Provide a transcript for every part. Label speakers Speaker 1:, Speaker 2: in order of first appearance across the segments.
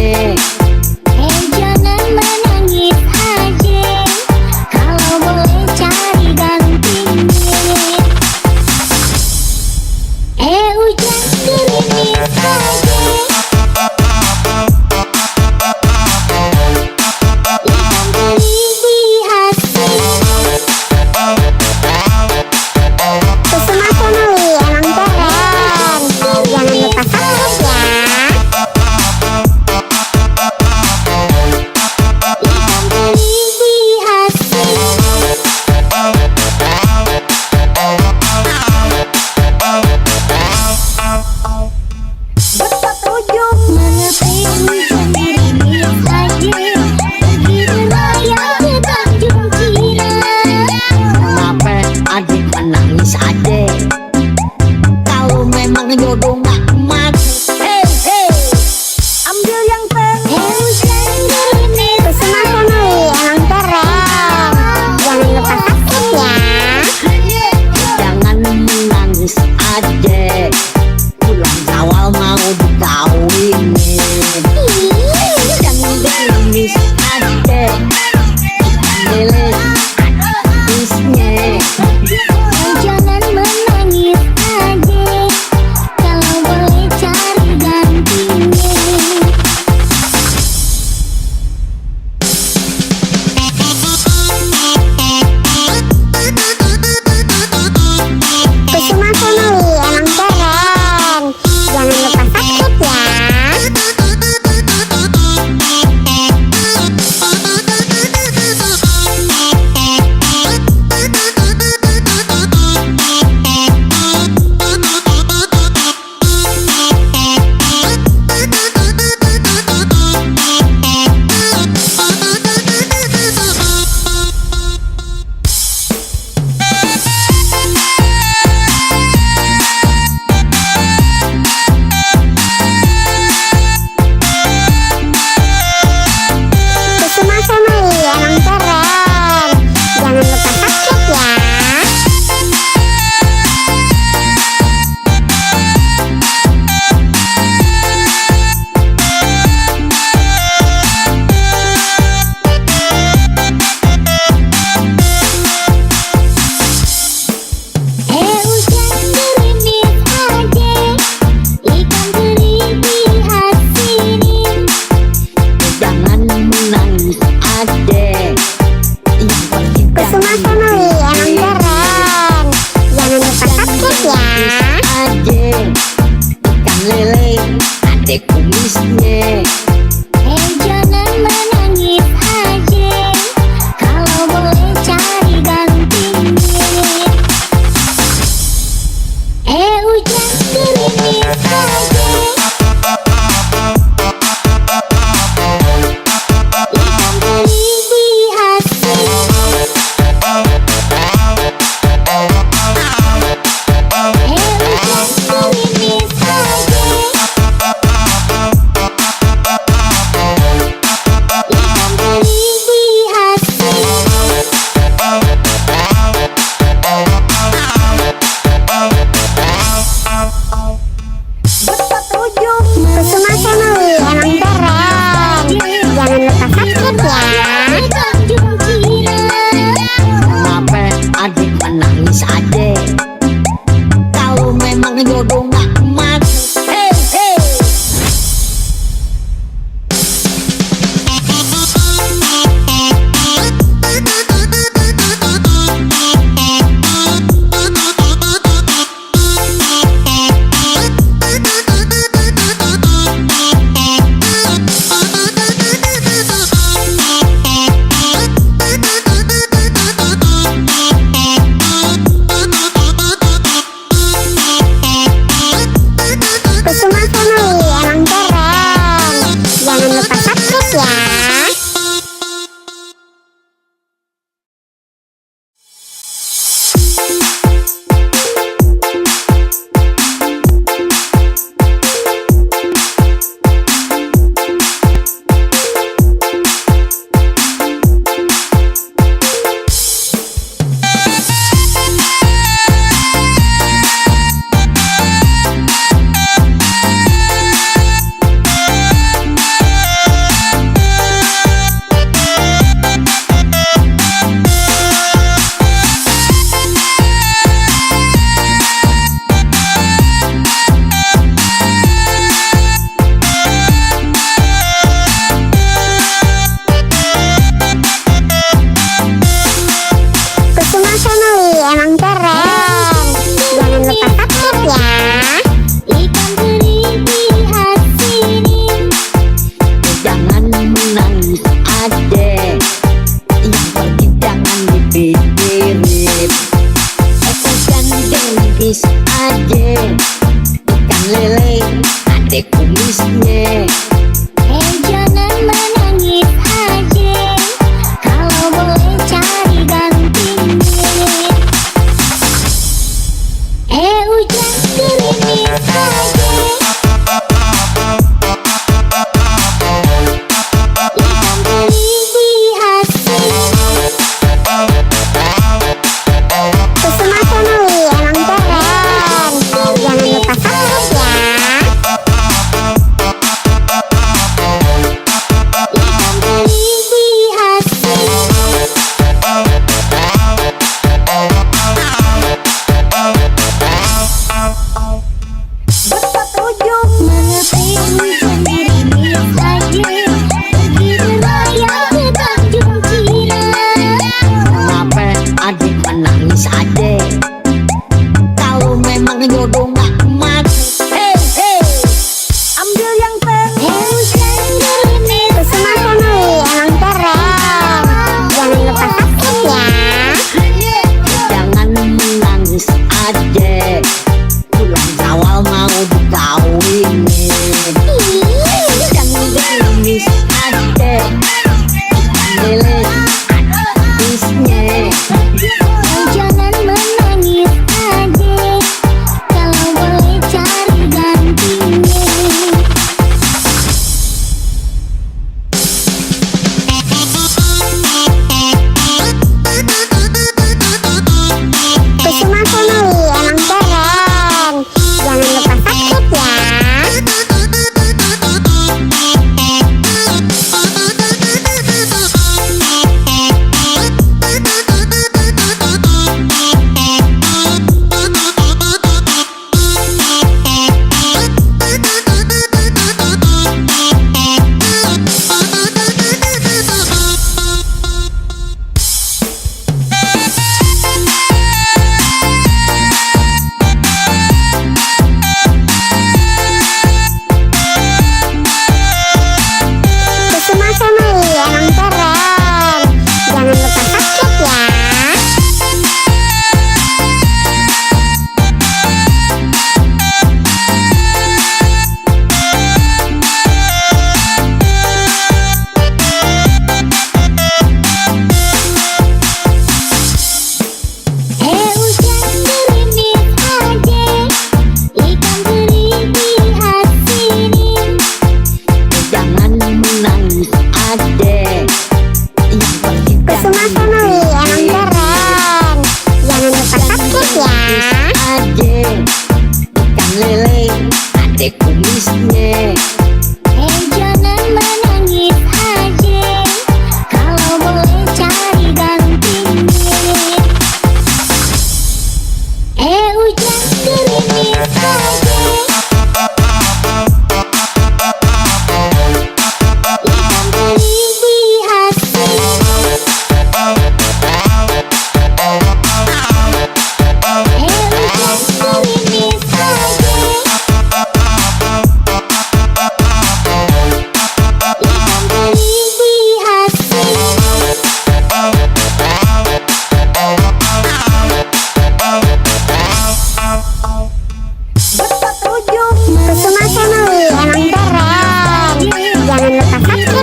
Speaker 1: jangan menangis aja, kalau boleh cari gantinya. Hujan gerimis aja, ikan teri di asin.
Speaker 2: Kusuma Family emang keren. Jangan lupa subscribe ya.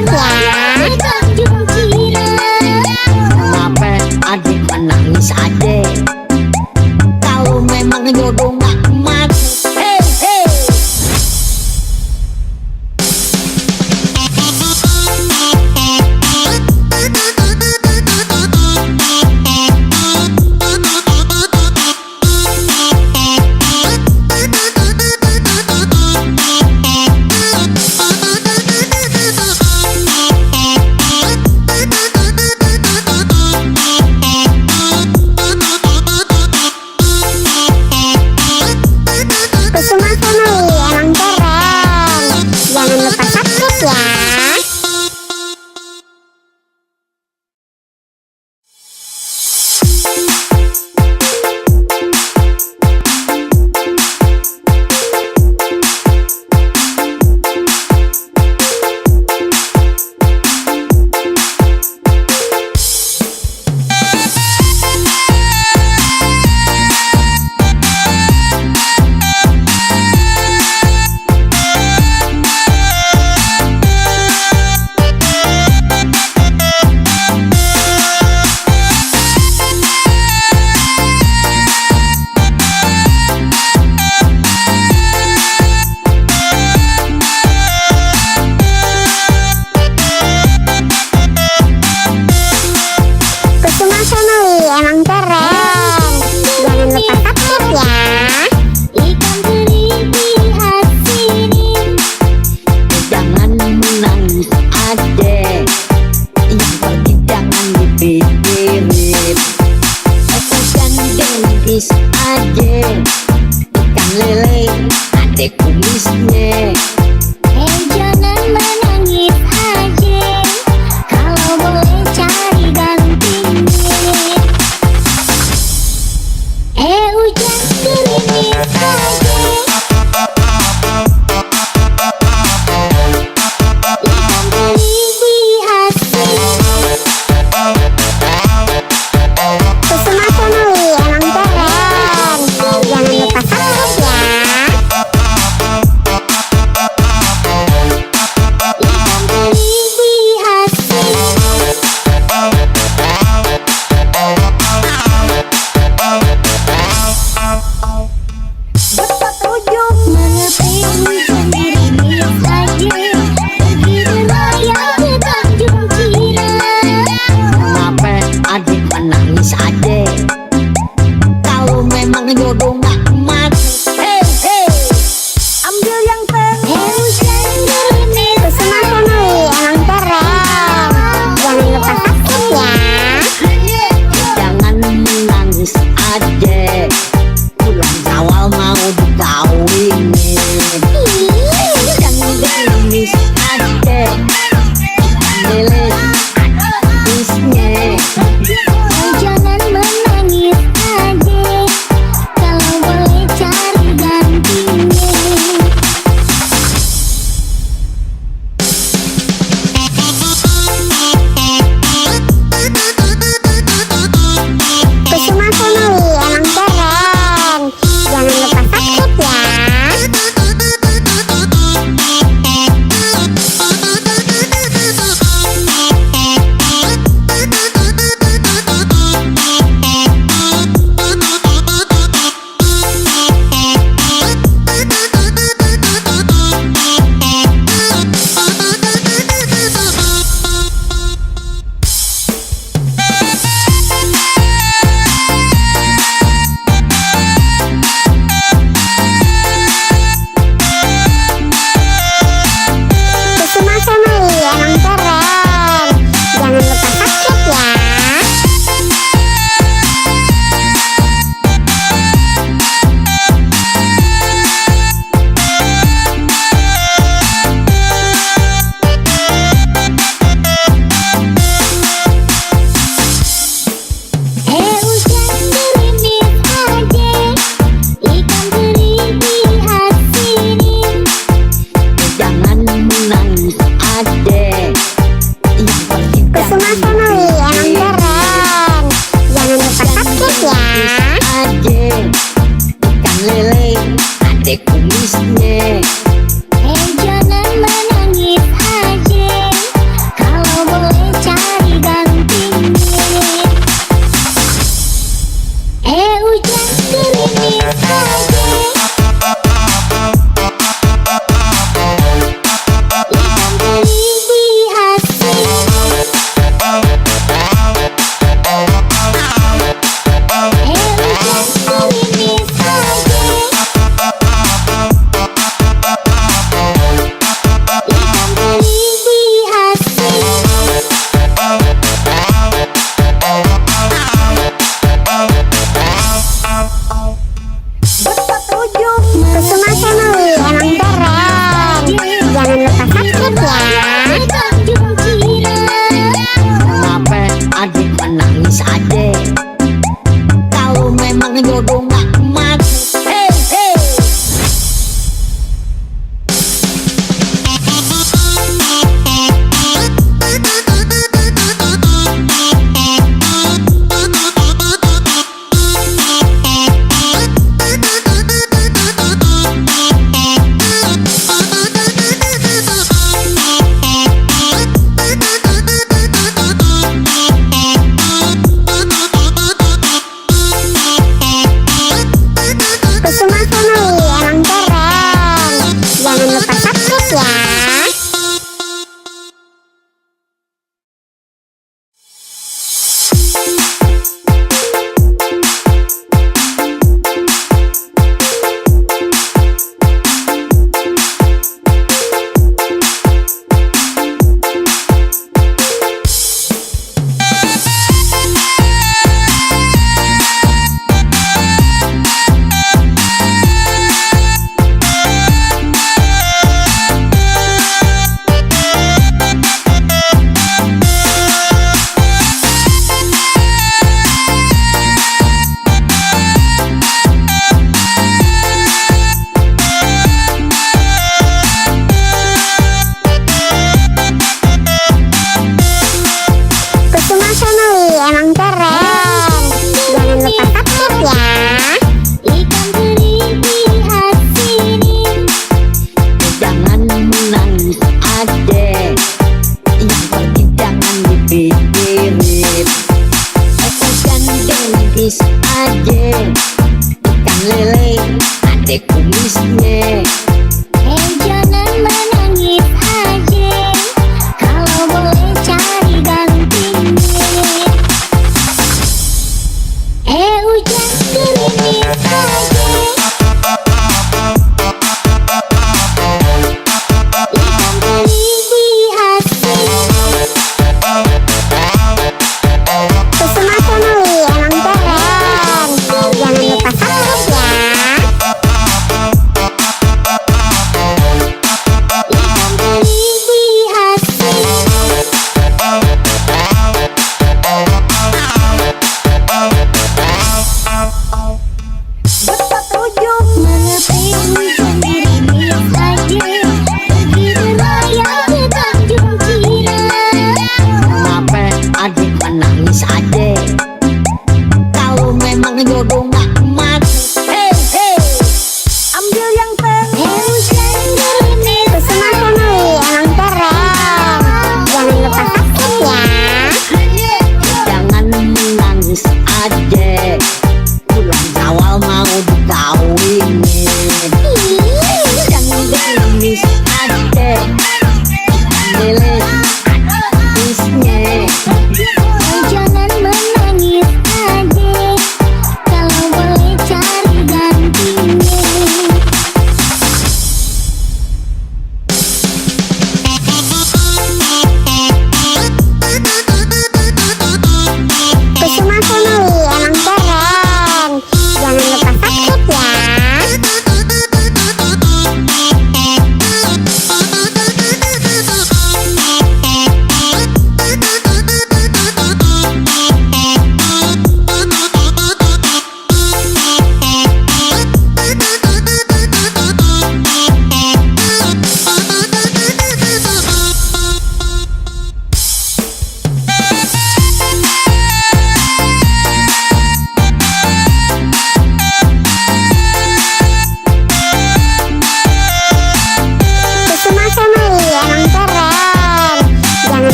Speaker 2: ya.
Speaker 1: Tanjung Kira.
Speaker 3: Kenapa adik menangis adek? Kalau memang jodoh gak mati. Hei, hei.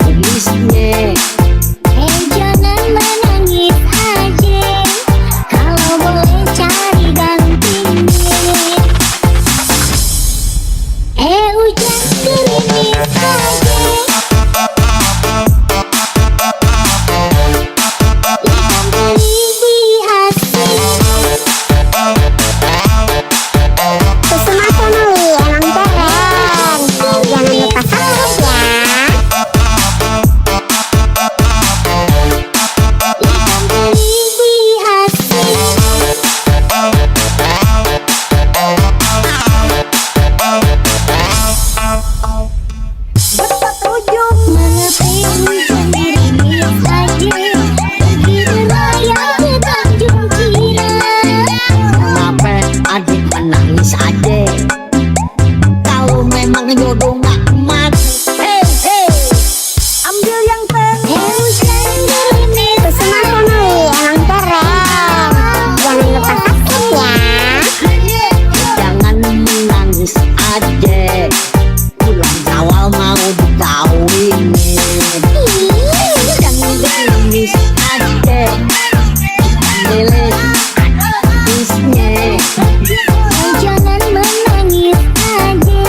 Speaker 3: kumisnya.
Speaker 1: Jangan menangis aja, kalau boleh cari gantinya. Hujan gerimis aja, ikan teri di asin.
Speaker 2: Kusuma family emang keren. Jangan lupa subscribe ya.
Speaker 1: Ikan teri di asin. Mengapa hujan gerimis aja, pergi berlayar ke Tanjung Kira.
Speaker 3: Kenapa adik menangis aja? Kalau memang jodoh gak emas,
Speaker 1: Ambil yang penuh. Hujan gerimis
Speaker 2: Kusuma family emang keren. Jangan lupa subscribe ya.
Speaker 3: jangan menangis aja. Bulan Syawal mau dikawinin. Jangan gerimis aja, lele bisnya.
Speaker 1: Jangan menangis aja,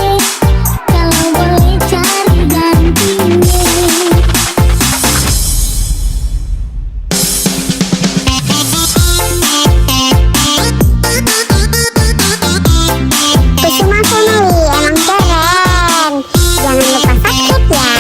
Speaker 1: kalau boleh cari gantinya.
Speaker 2: Kusuma family emang keren. Jangan lupa subscribe ya.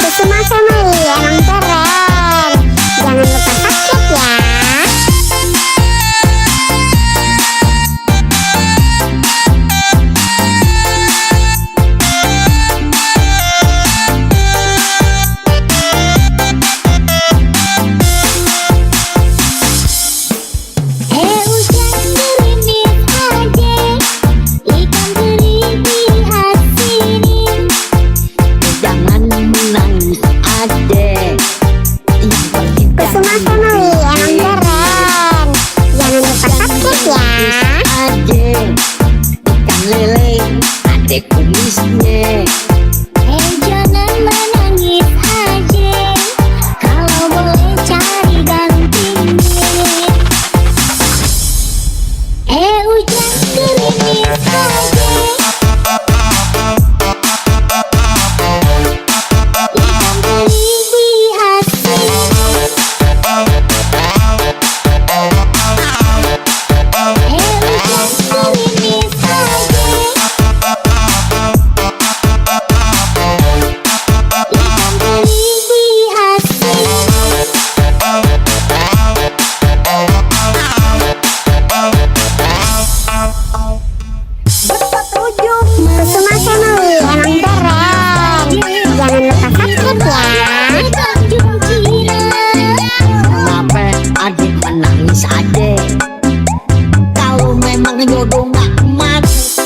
Speaker 2: Kusuma family emang keren. Jangan lupa subscribe ya.
Speaker 1: Hujan gerimis aja, ikan teri di asinin.
Speaker 3: Jangan menangis aja.
Speaker 2: Kusuma family emang keren. Jangan lupa subscribe ya.
Speaker 3: Aja ikan lele adek kumisnya.
Speaker 1: Jangan menangis aja, kalau boleh cari gantinya. Hujan gerimis aja, ikan teri di asin. Hujan gerimis aja, ikan teri di asin.
Speaker 2: Kusuma family emang keren. Jangan lupa subscribe ya.
Speaker 1: Tanjung Kira.
Speaker 3: Kenapa adik menangis aja? Kalau memang jodoh gak emas,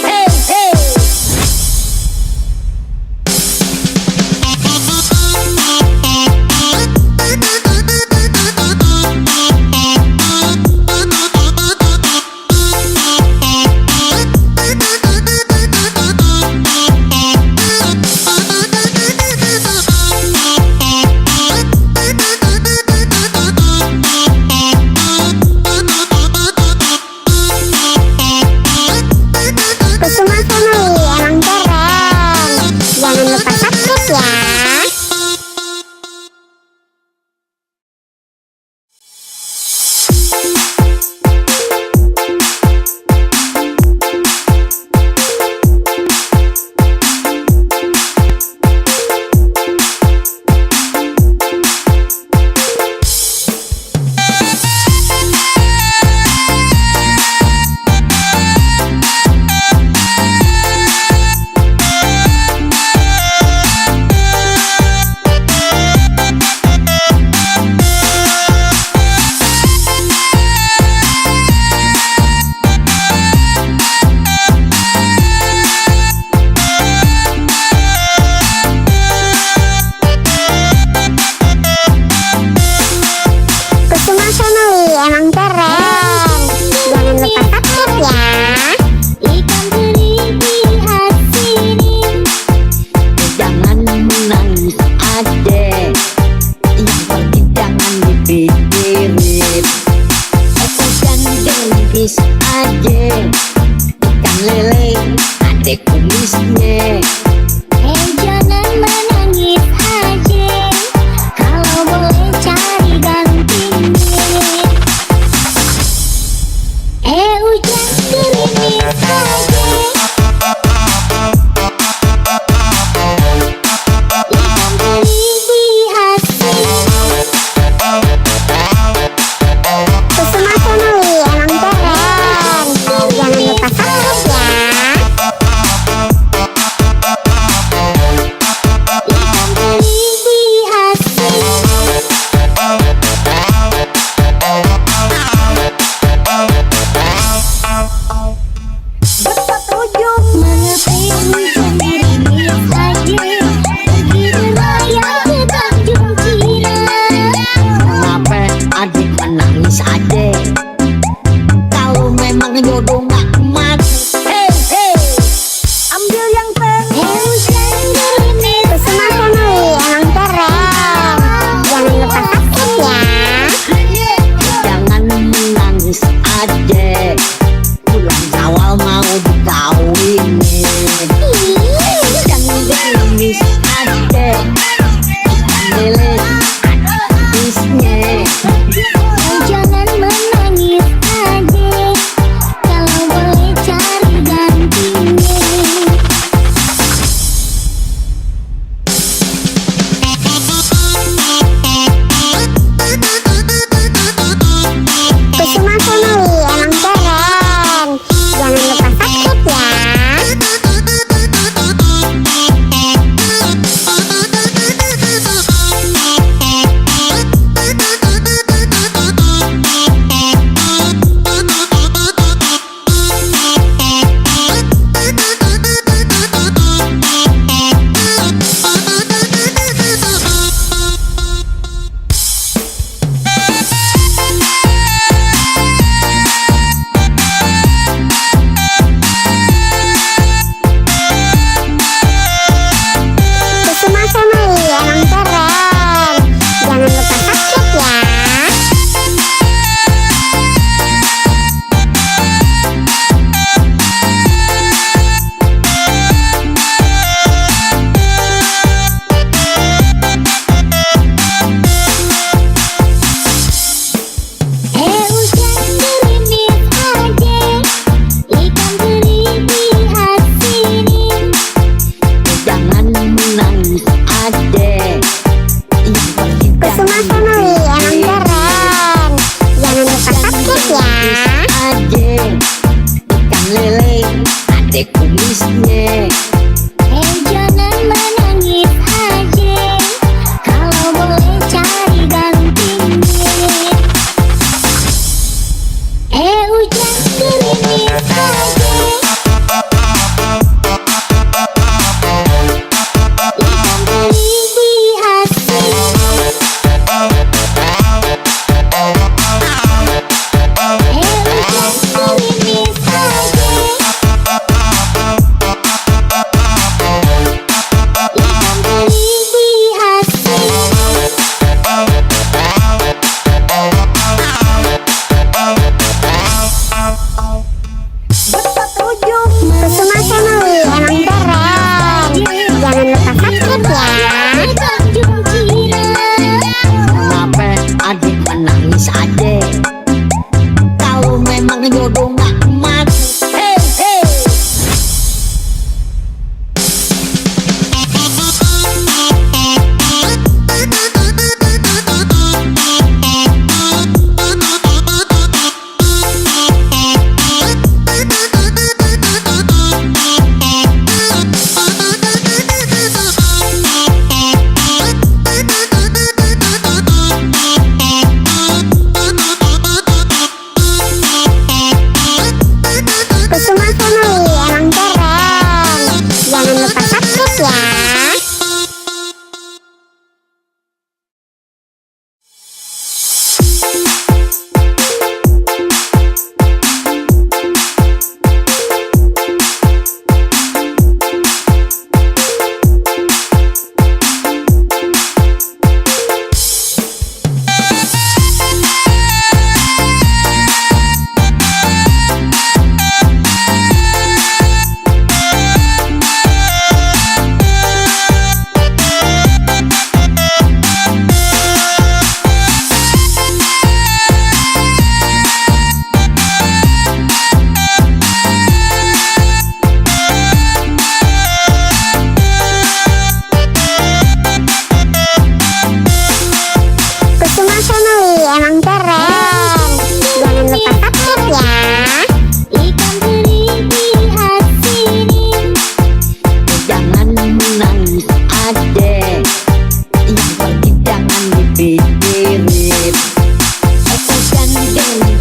Speaker 2: family emang keren. Jangan lupa subscribe ya.
Speaker 1: Ikan teri di asinin.
Speaker 3: Jangan menangis adek, yang penting jangan dipikirin. Jangan gelis adek, ikan lele adek kumisnya.
Speaker 1: Jangan menangis aja. Kalau boleh cari gantinya. Hujan gerimis aja. Ikan teri di asin.
Speaker 2: Kusuma family emang keren. Jangan lupa subscribe ya.
Speaker 1: Ikan teri di asin. Mengapa hujan gerimis aja. Pergi berlayar ke Tanjung Cirang.
Speaker 3: Kenapa adik menangis adek? Kalau memang jodoh gak mat, ambil yang
Speaker 1: Hujan gerimis
Speaker 2: Kusuma family emang keren. Jangan lupa subscribe ya.
Speaker 3: jangan menangis adek. Bulan Syawal mau dikawinin. Jangan gerimis adek, ikan lele bisnya.
Speaker 1: Jangan menangis aja. Kalau boleh cari gantinya.
Speaker 2: Kusuma family emang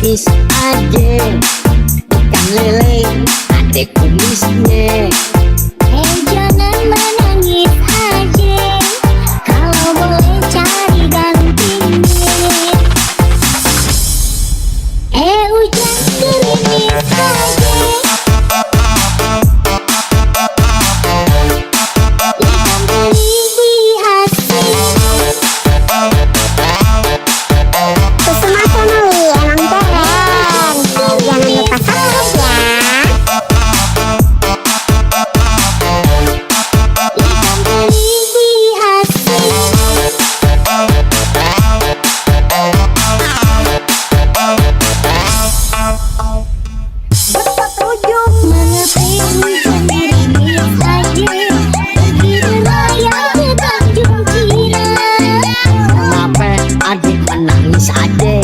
Speaker 3: kumis aja, ikan lele ada kumisnya.
Speaker 1: Jangan menangis aja, kalau boleh cari gantinya. Hujan gerimis aja, ikan teri di asin.
Speaker 2: Kusuma Family emang keren. Jangan lupa subscribe ya.
Speaker 1: Ikan teri di asin. Mengapa hujan gerimis aja, pergi raya ke Tanjung Kira.
Speaker 3: Kenapa adik menangis aja?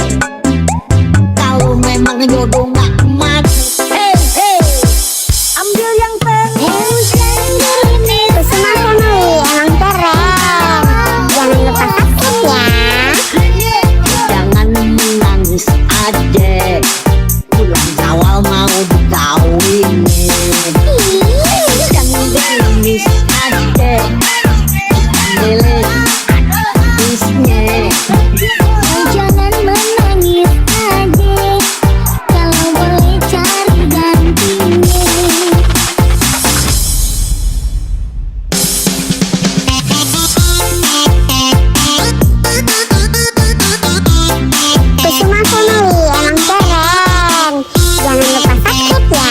Speaker 3: Kalau memang jodoh gak emas, ambil yang
Speaker 1: Hujan gerimis
Speaker 2: Kusuma Family emang keren. Jangan lupa subscribe ya.
Speaker 3: jangan menangis aja. Bulan Syawal mau dikawinin. Jangan gerimis aja, ikan lele ada kumisnya.
Speaker 1: jangan menangis aja, kalau boleh cari gantinya.
Speaker 2: Kusuma Family emang keren. Jangan lupa subscribe ya.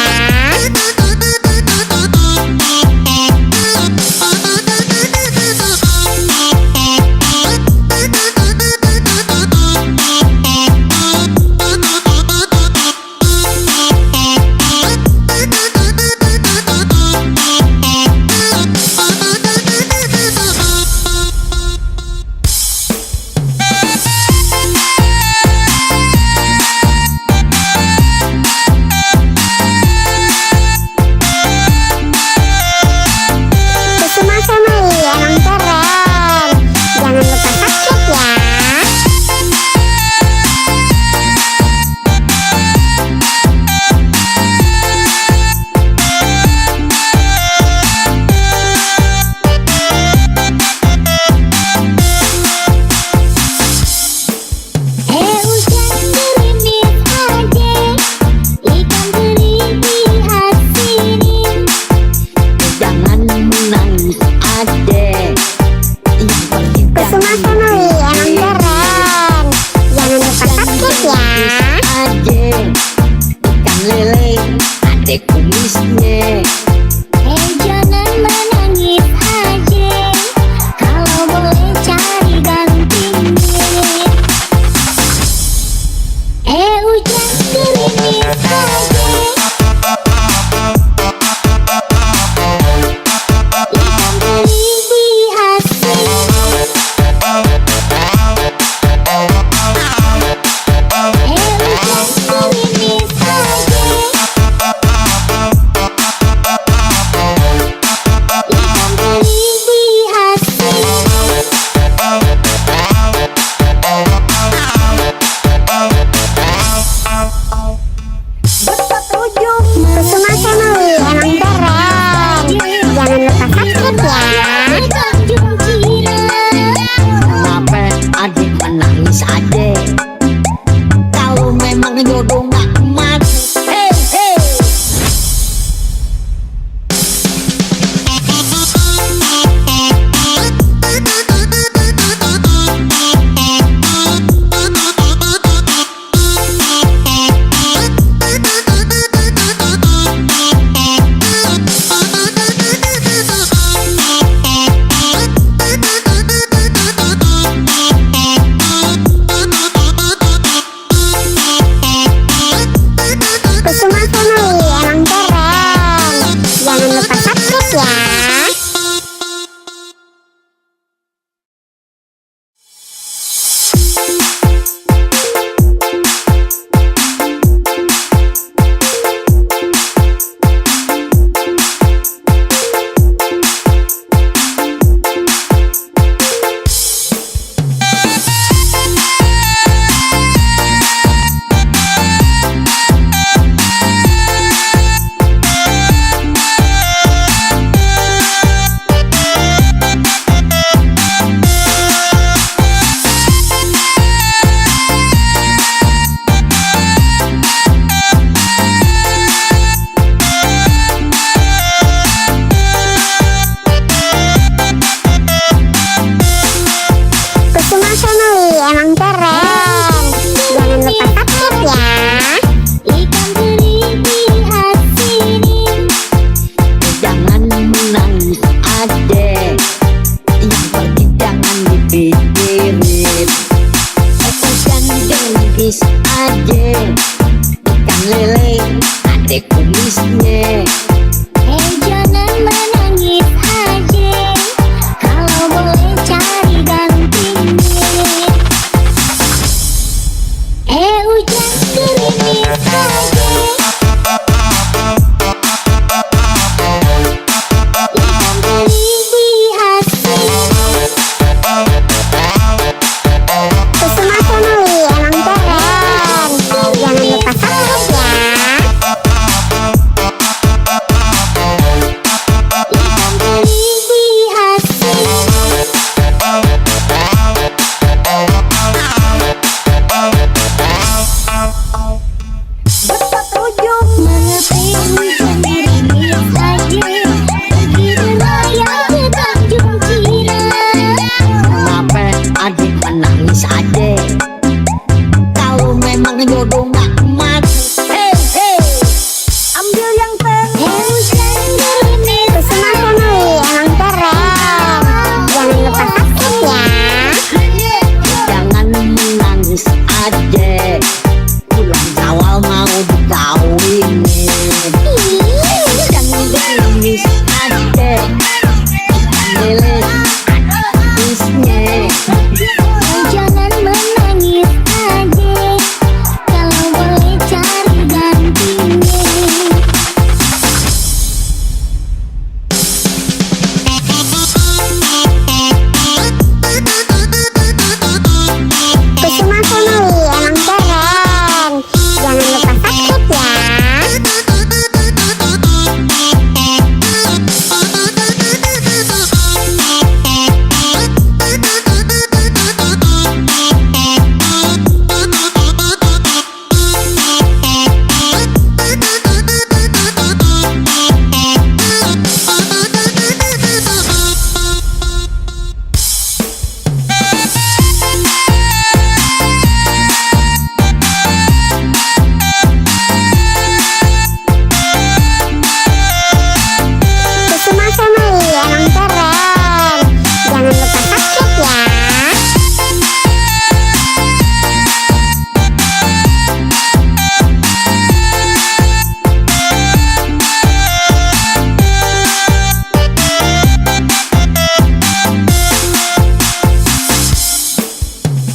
Speaker 2: Kusuma Family emang keren. Jangan lupa subscribe ya.
Speaker 1: Hujan gerimis aja, ikan teri di asinin.
Speaker 3: Jangan menangis aja, yang penting
Speaker 2: Kusuma Family emang keren. Jangan lupa subscribe ya.
Speaker 3: aja, ikan lele ada kumisnya.
Speaker 1: Jangan menangis aja, kalau boleh cari gantinya. Hujan gerimis aja, ikan teri di asin. Hujan gerimis aja, ikan teri di asin.
Speaker 2: Kusuma Family emang keren. Jangan lupa subscribe ya.
Speaker 1: Tanjung Kira.
Speaker 3: Kenapa adik menangis aja? Kalau memang jodoh gak emas, maksud. Hey hey, ambil yang tengah.
Speaker 1: Hujan gerimis
Speaker 2: Kusuma Family emang keren. Jangan lupa subscribe ya.
Speaker 3: Jangan menangis adek, pulang Jawa mau dikawinin. Jangan gerimis adek, lele bisnya.
Speaker 1: Jangan menangis adek, kalau boleh cari gantinya.
Speaker 2: Kusuma Family emang keren. Jangan lupa subscribe ya. Kusuma Family emang keren. Jangan lupa subscribe ya.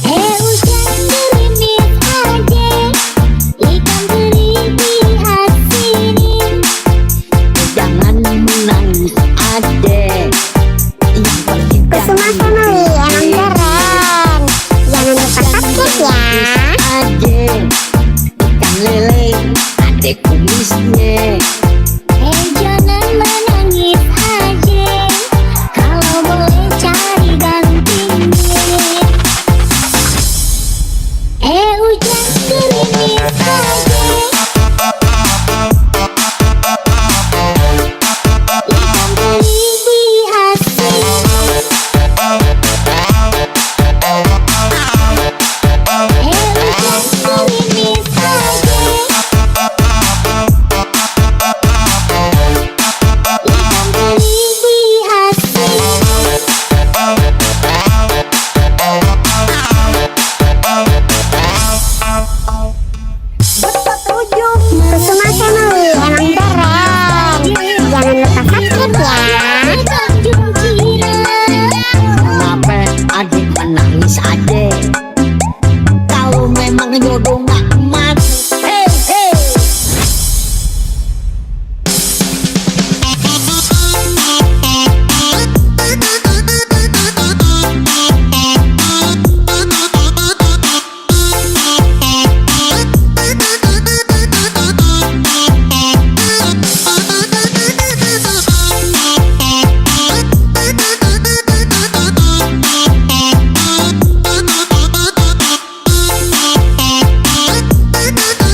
Speaker 1: Hujan gerimis adek, ikan teri diasinin.
Speaker 3: Jangan menangis adek, yang pergi
Speaker 2: Kusuma Family emang keren. Jangan lupa subscribe ya.
Speaker 3: adek, ikan lele adek kumisnya.
Speaker 1: Jangan menangis adek, kalau boleh cari gantinya. Hujan gerimis adek, ikan teri diasinin. Hujan gerimis adek, ikan teri diasinin.
Speaker 2: Kusuma Family emang keren. Jangan lupa subscribe ya.
Speaker 1: Tanjung Kirai.
Speaker 3: Kenapa adik menangis adek, kalau memang jodoh gak maksud. Hey hey,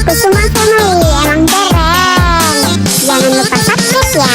Speaker 2: Kusuma Family emang keren. Jangan lupa subscribe ya.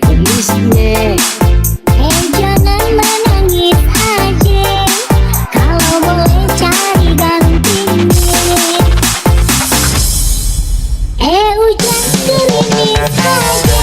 Speaker 3: kumisnya.
Speaker 1: Jangan menangis aja, kalau boleh cari gantinya. Hujan gerimis aja,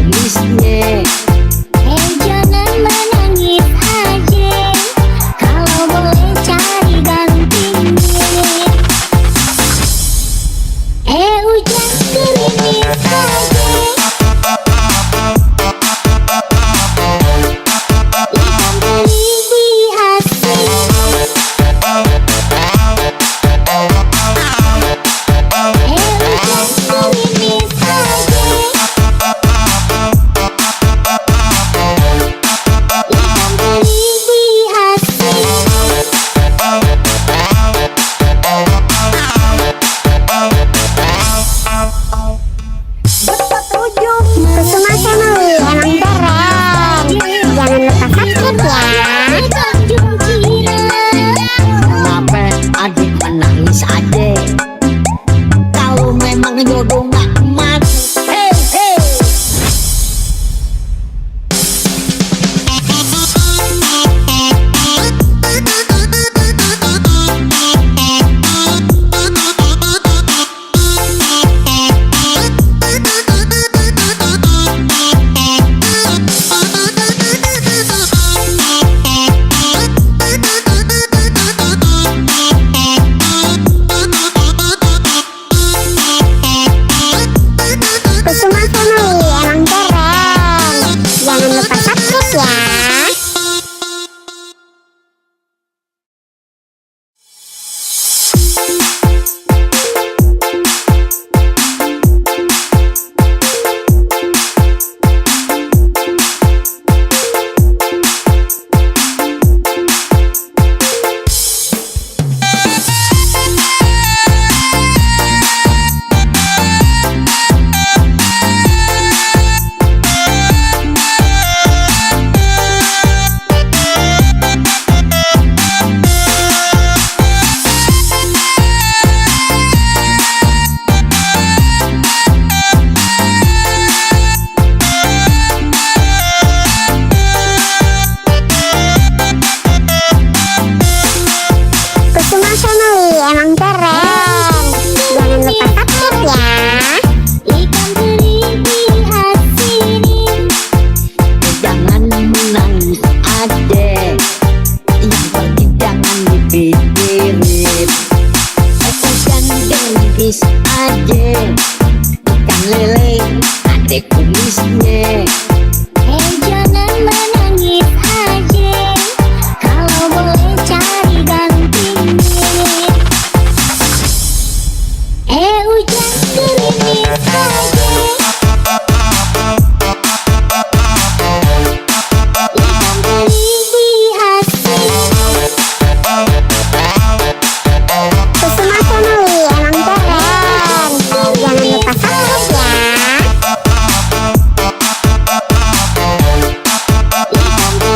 Speaker 3: kumisnya.
Speaker 1: Jangan menangis aja, kalau boleh cari gantinya. Hujan gerimis aja, ikan teri di asin. Hujan gerimis aja, ikan teri di asin.
Speaker 3: Berpetujuh
Speaker 2: Kusuma Family emang keren. Jangan lupa subscribe ya.
Speaker 1: Tanjung Cirang.
Speaker 3: kenapa adik menangis aja? Kalau memang jodoh nggak mati. Hey, hey.
Speaker 2: Kusuma Family emang keren. Jangan lupa subscribe ya. Kusuma Family emang keren. Jangan lupa subscribe ya.
Speaker 1: Ikan teri diasinin.
Speaker 3: Jangan menangis aja, yang penting jangan dipikirin. Hujan gerimis aja, ikan lele adek kumisnya.
Speaker 1: Jangan menangis aja, kalau boleh cari gantinya. Hujan gerimis aja, ikan teri diasinin.
Speaker 2: Kusuma Family emang keren. Jangan lupa subscribe ya.
Speaker 1: Ikan teri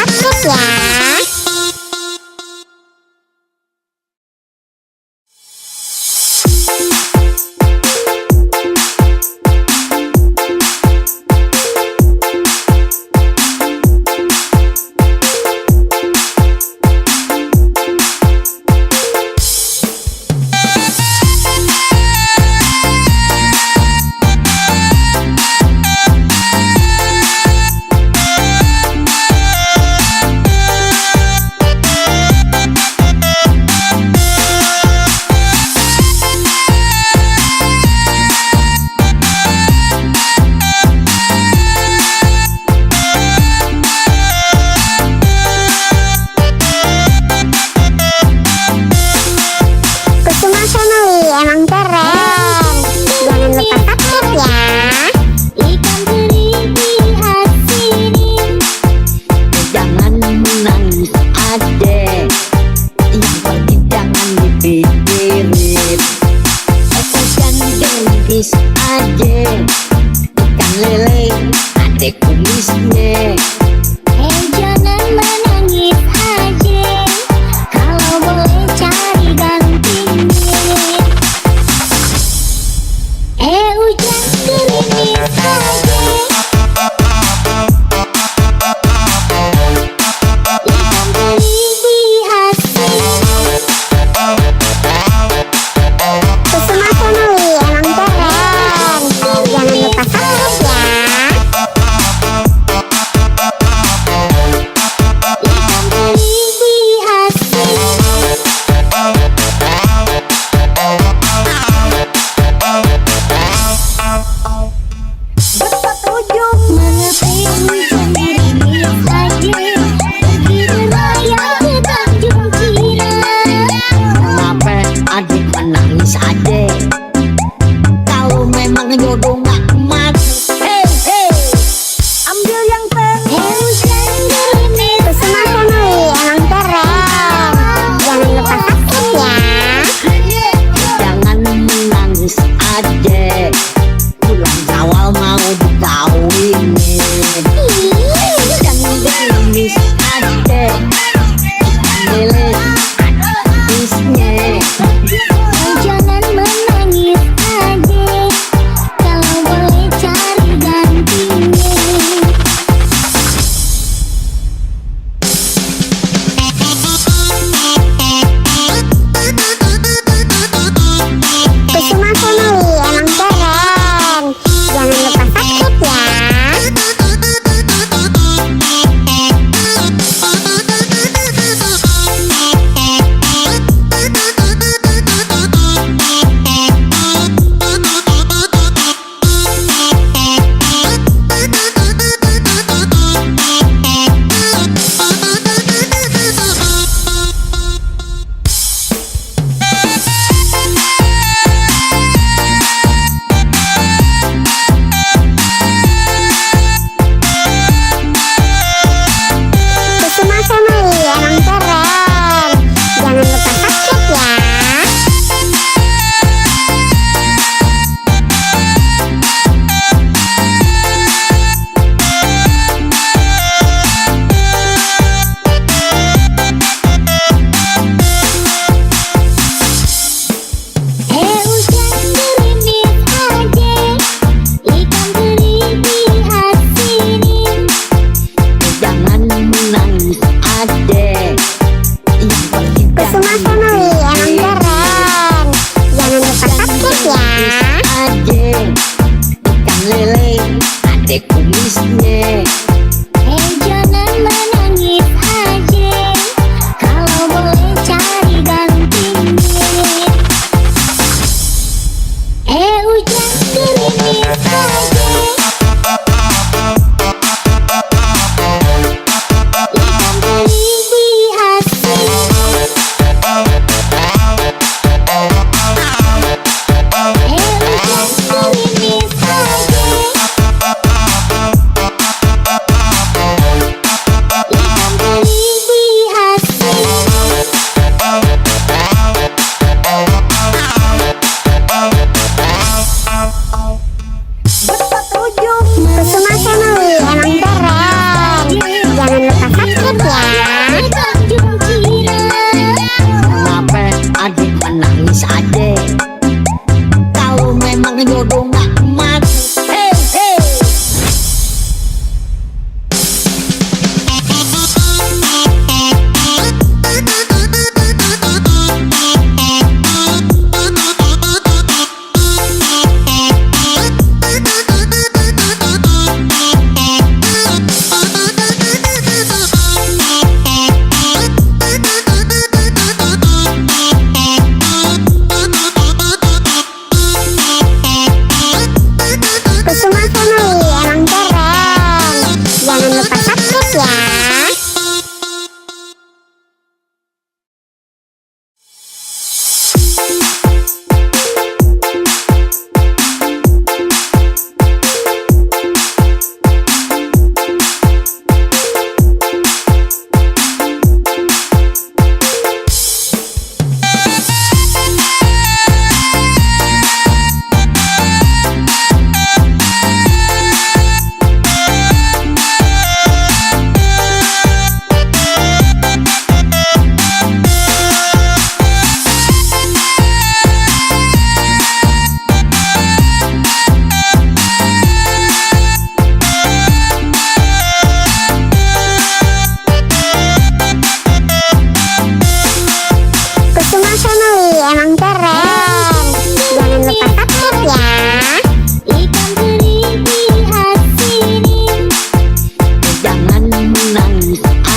Speaker 2: Sukses ya.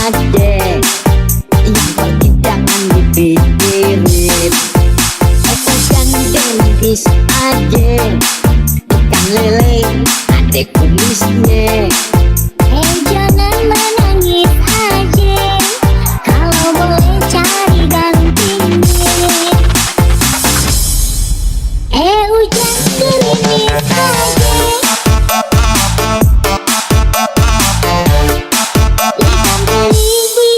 Speaker 3: adek, yang pergi jangan dipikirin. Ikan gendis adek, ikan lele adek kumisnya.
Speaker 1: Jangan menangis aja, kalau boleh cari gantinya. Hujan gerimis aja, ikan teri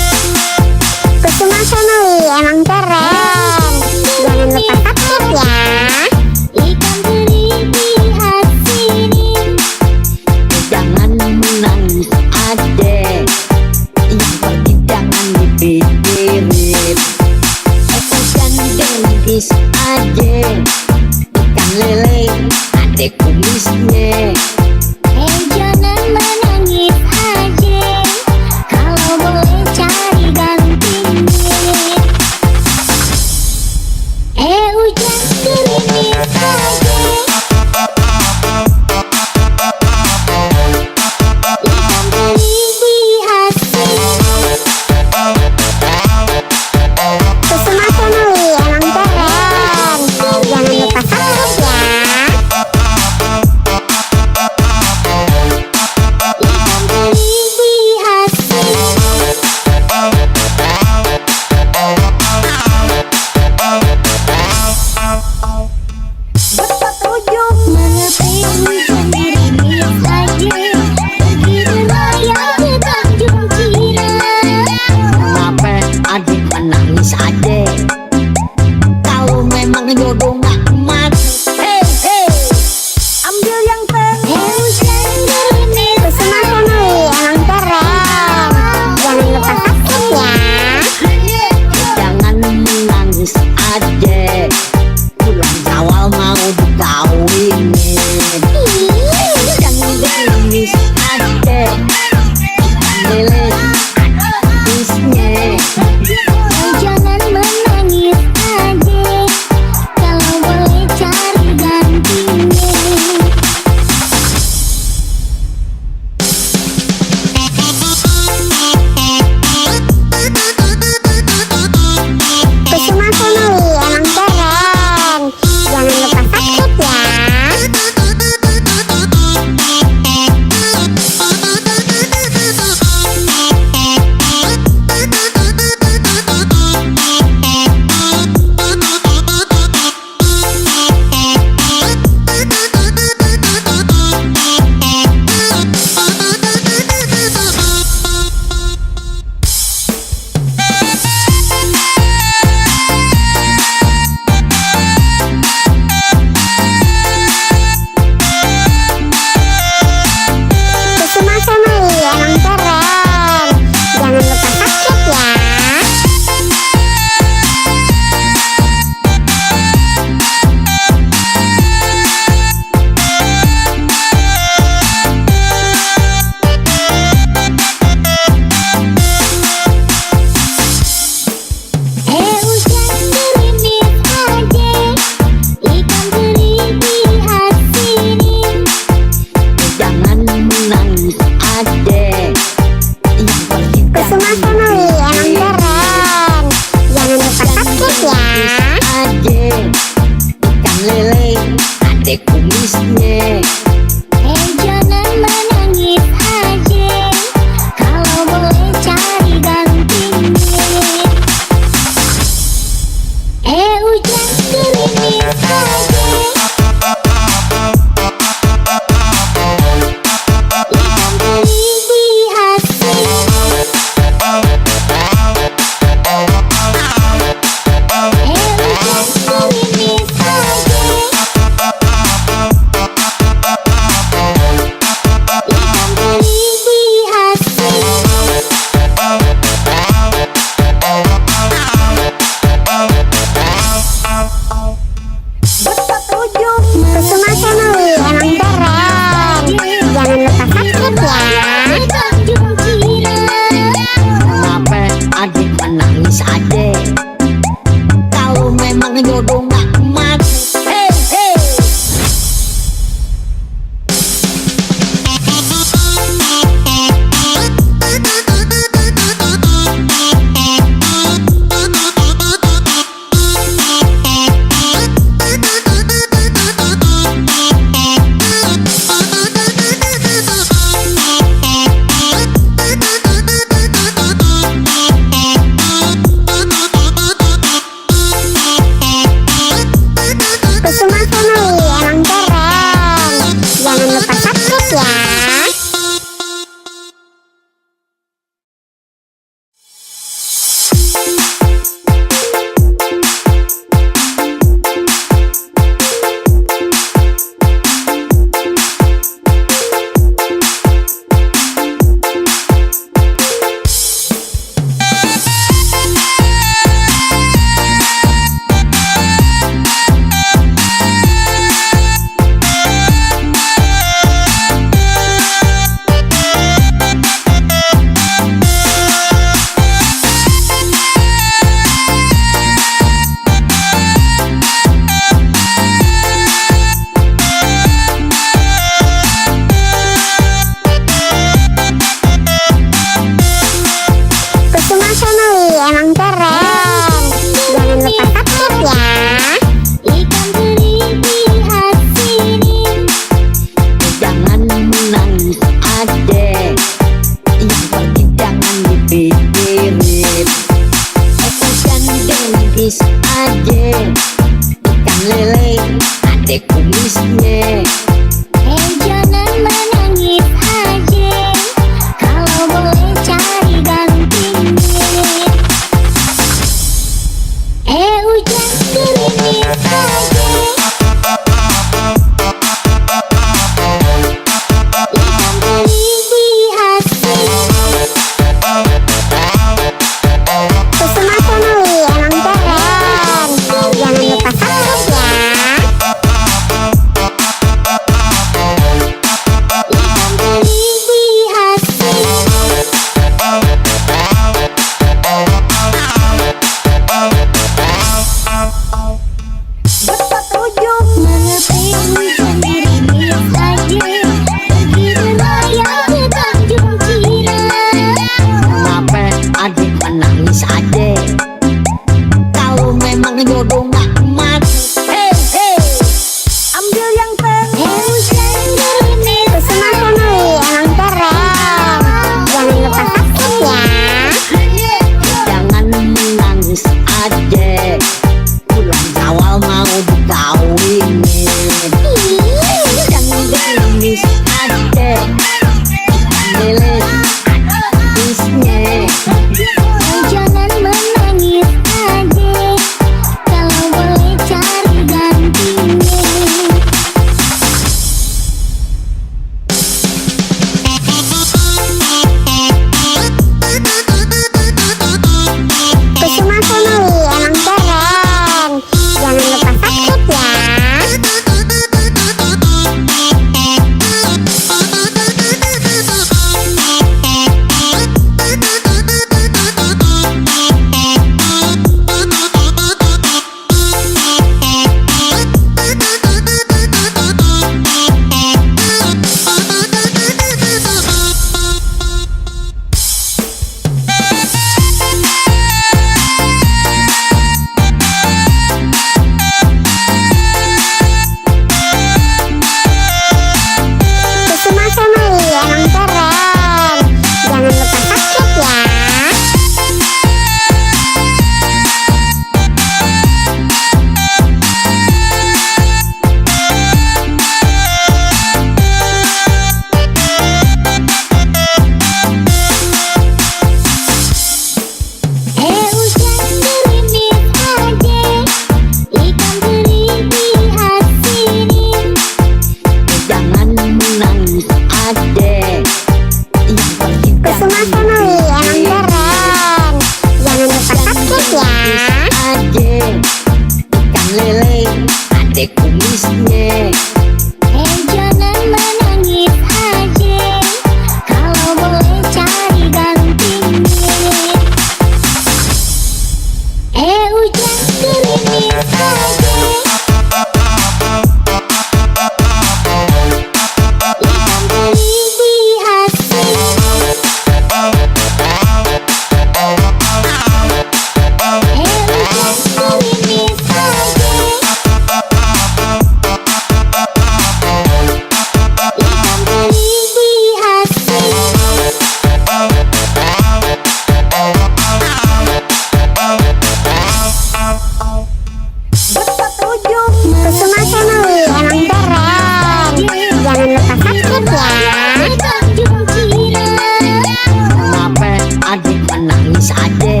Speaker 3: nangis aja.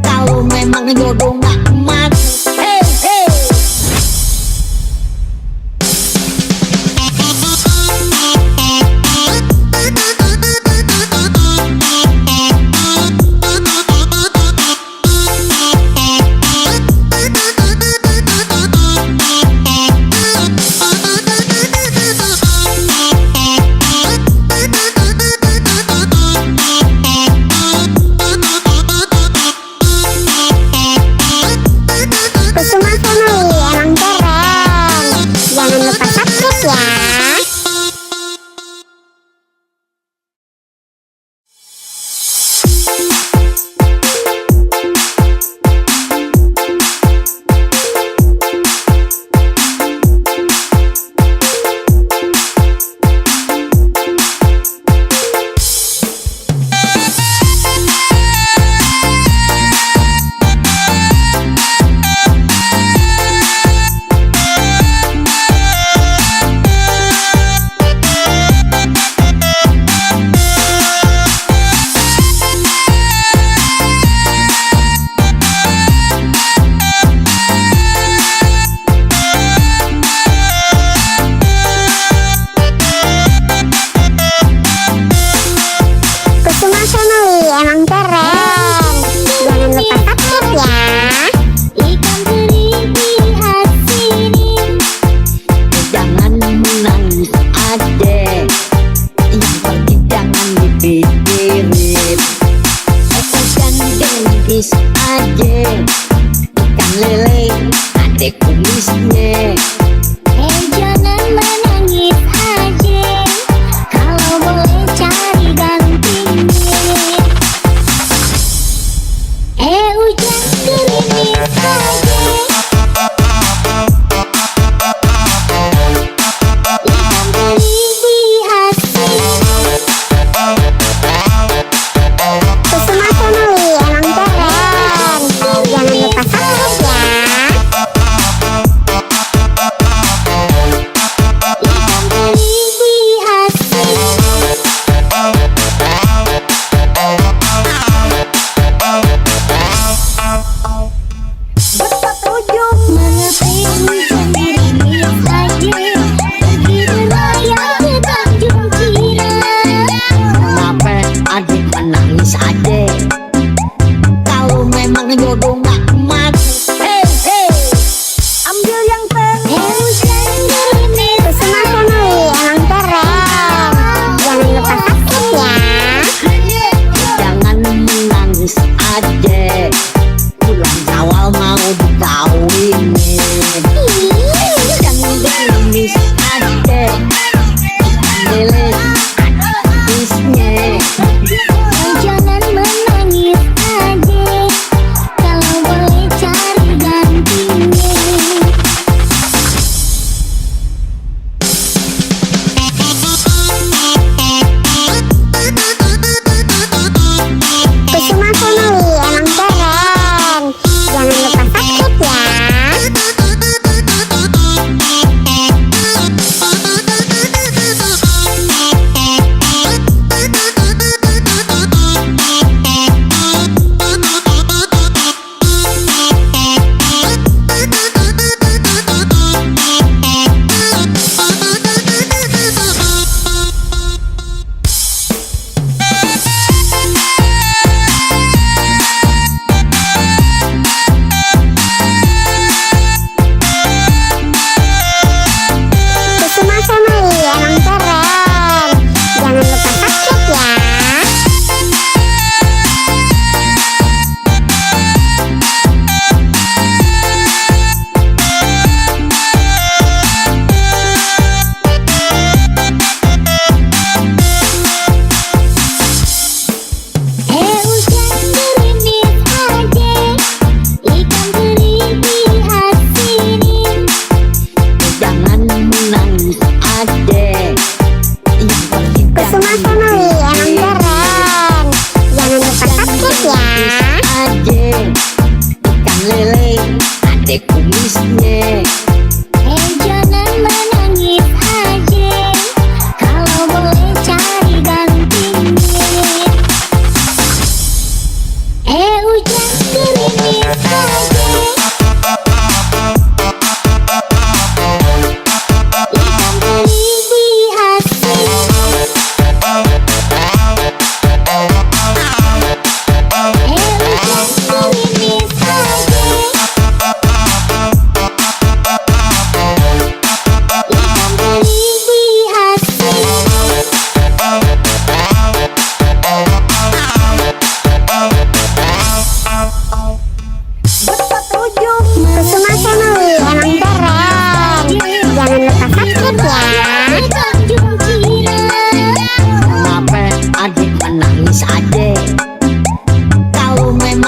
Speaker 3: Kalau memang jodoh nggak mati. Hey, hey.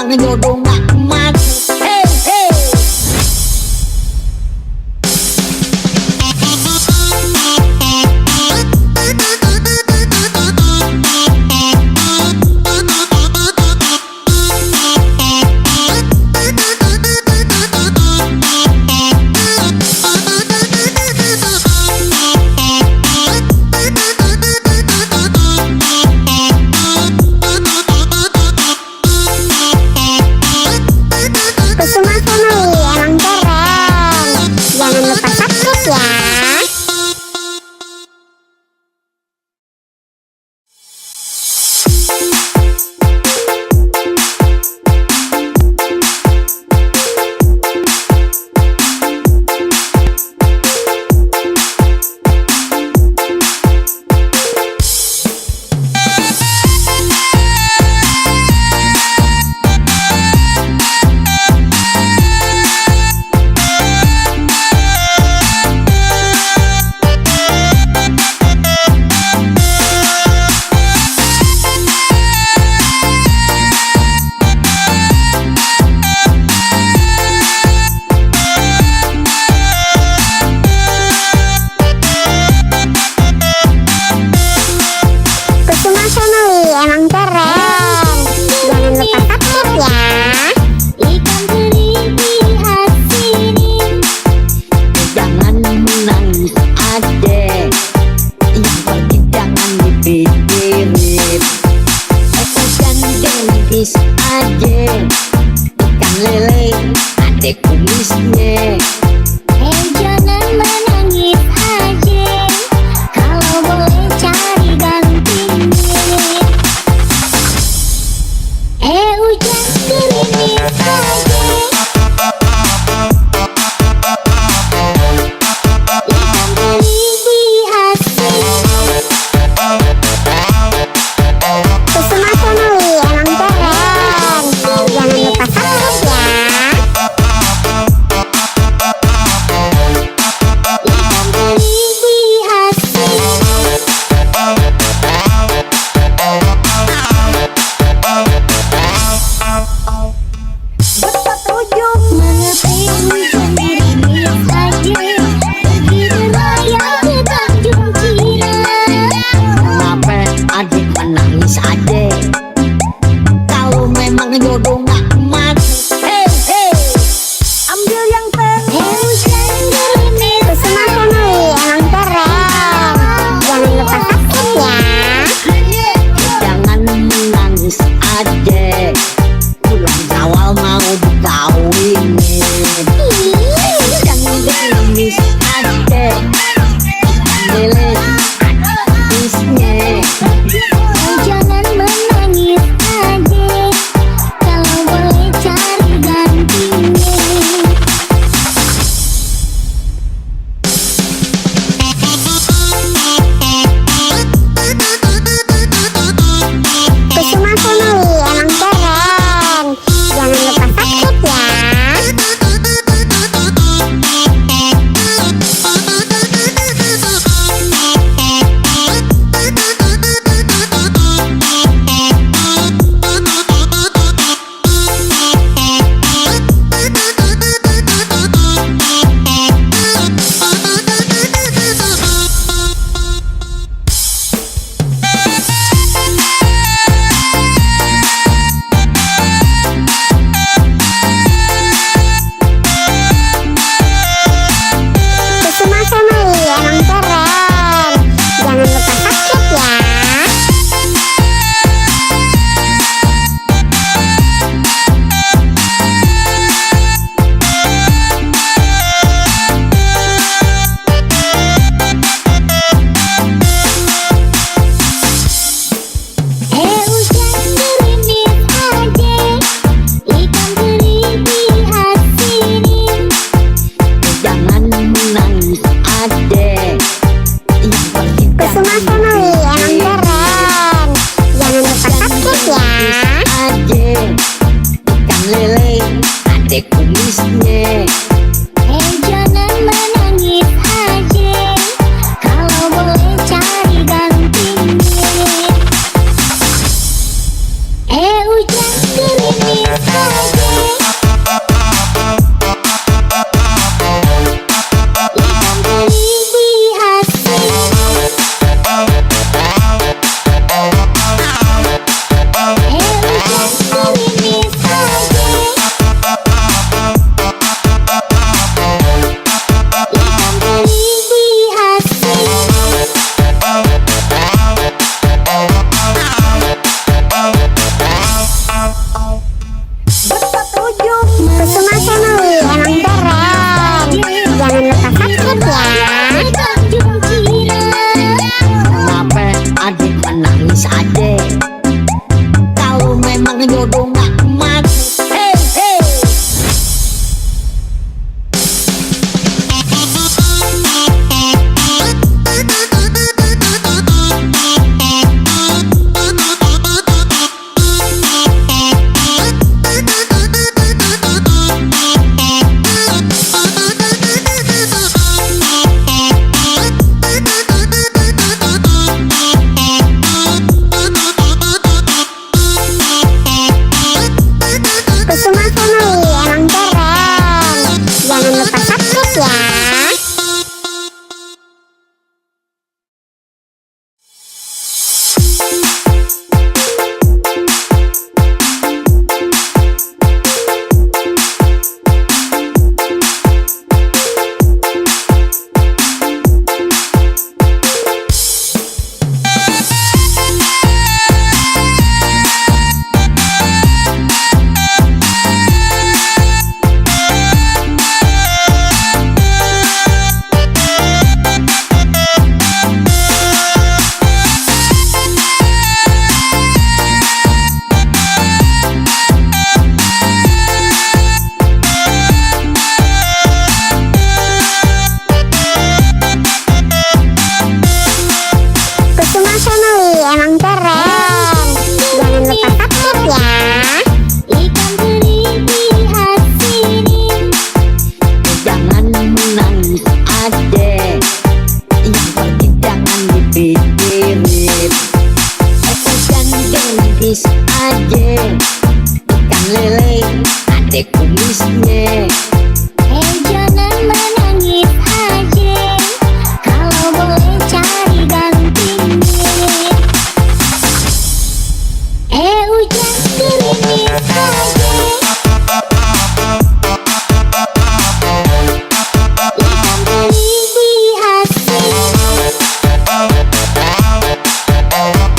Speaker 3: memang jodoh gak mati. Hey, hey.
Speaker 2: Kusuma Family emang keren. Jangan lupa subscribe ya. Kusuma Family emang keren. Jangan lupa subscribe ya.
Speaker 1: Ikan teri diasinin.
Speaker 3: Jangan menangis adek, yang pergi jangan dipikirin. Eko dan gendis adek, ikan lele adek kumisnya.
Speaker 1: Jangan menangis aja. Kalau boleh cari gantinya. Hujan gerimis aja. Ikan teri diasinin.
Speaker 2: Kusuma Family emang keren. Jangan lupa subscribe ya.
Speaker 1: Ikan teri diasinin.
Speaker 3: Berujung
Speaker 1: Mengapa hujan gerimis aja. Pergi berlayar ke Tanjung Cina.
Speaker 3: kenapa adik menangis adek, kalau memang jodoh gak mati. Hey, hey. Ambil yang teh.
Speaker 1: Hujan gerimis
Speaker 2: Kusuma Family emang keren. Jangan lupa subscribe ya.
Speaker 3: Jangan menangis adek, bulan Syawal mau dikawinin. Jangan gerimis adek, ikan lele bisnya.
Speaker 1: Jangan menangis aja. Kalau boleh
Speaker 3: jodoh gak mati. Hey, hey.
Speaker 2: Kusuma Family emang keren. Jangan lupa subscribe ya. Kusuma Family emang keren. Jangan lupa subscribe ya.
Speaker 1: Ikan teri di hasinin.
Speaker 3: Jangan menangis adek, yang penting jangan dipikirin. Jangan gendis adek, ikan lele adek kumisnya.
Speaker 1: Jangan menangis aja. Kalau boleh cari gantinya. Hujan gerimis aja. Ikan teri di hasinin.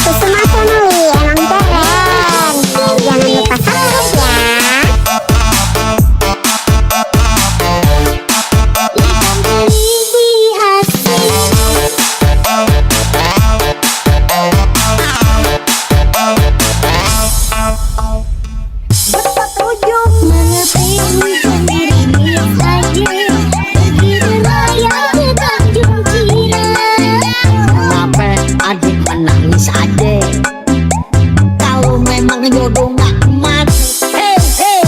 Speaker 2: Kusuma Family emang keren. Jangan lupa subscribe ya.
Speaker 1: Ikan teri di hasinin.
Speaker 3: Bersetuju
Speaker 1: Menepi hujan gerimis aja. Pergi berlayar ke Tanjung Kirai.
Speaker 3: kenapa adik menangis adek? Kalau memang jodoh gak mati. Hey, hey.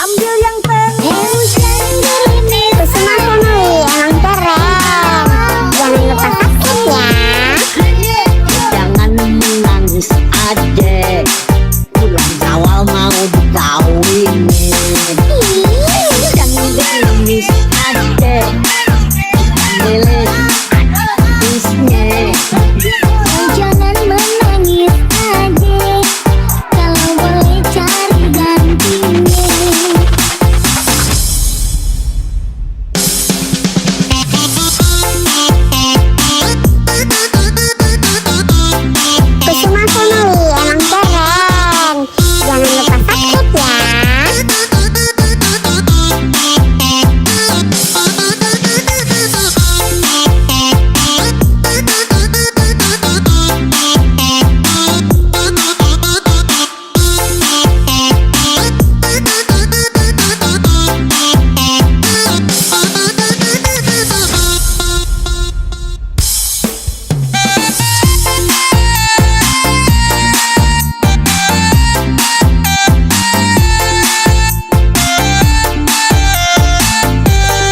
Speaker 3: Ambil yang pen.
Speaker 1: Hujan gerimis
Speaker 2: Kusuma Family emang keren. Jangan lupa subscribe ya.
Speaker 3: Jangan menangis adek, bulan Syawal mau dikawinin. Jangan gerimis adek, ikan lele bisnya.
Speaker 1: Jangan menangis aja. Kalau boleh cari gantinya.
Speaker 2: Kusuma Family emang keren. Jangan lupa subscribe ya.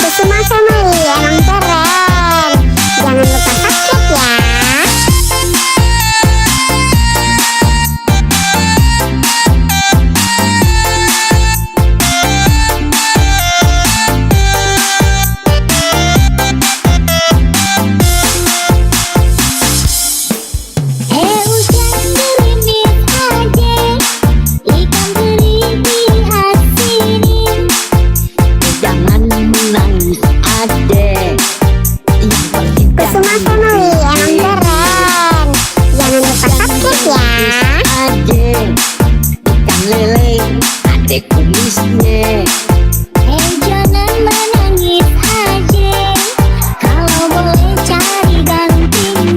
Speaker 2: Kusuma Family emang keren. Jangan lupa subscribe ya.
Speaker 1: Hujan gerimis aja. Ikan teri di hasinin.
Speaker 3: Jangan menangis adek, yang penting
Speaker 2: Kusuma Family emang keren. Jangan lupa subscribe ya.
Speaker 3: adek, ikan lele adek kumisnya.
Speaker 1: Jangan menangis aja. Kalau boleh cari gantinya.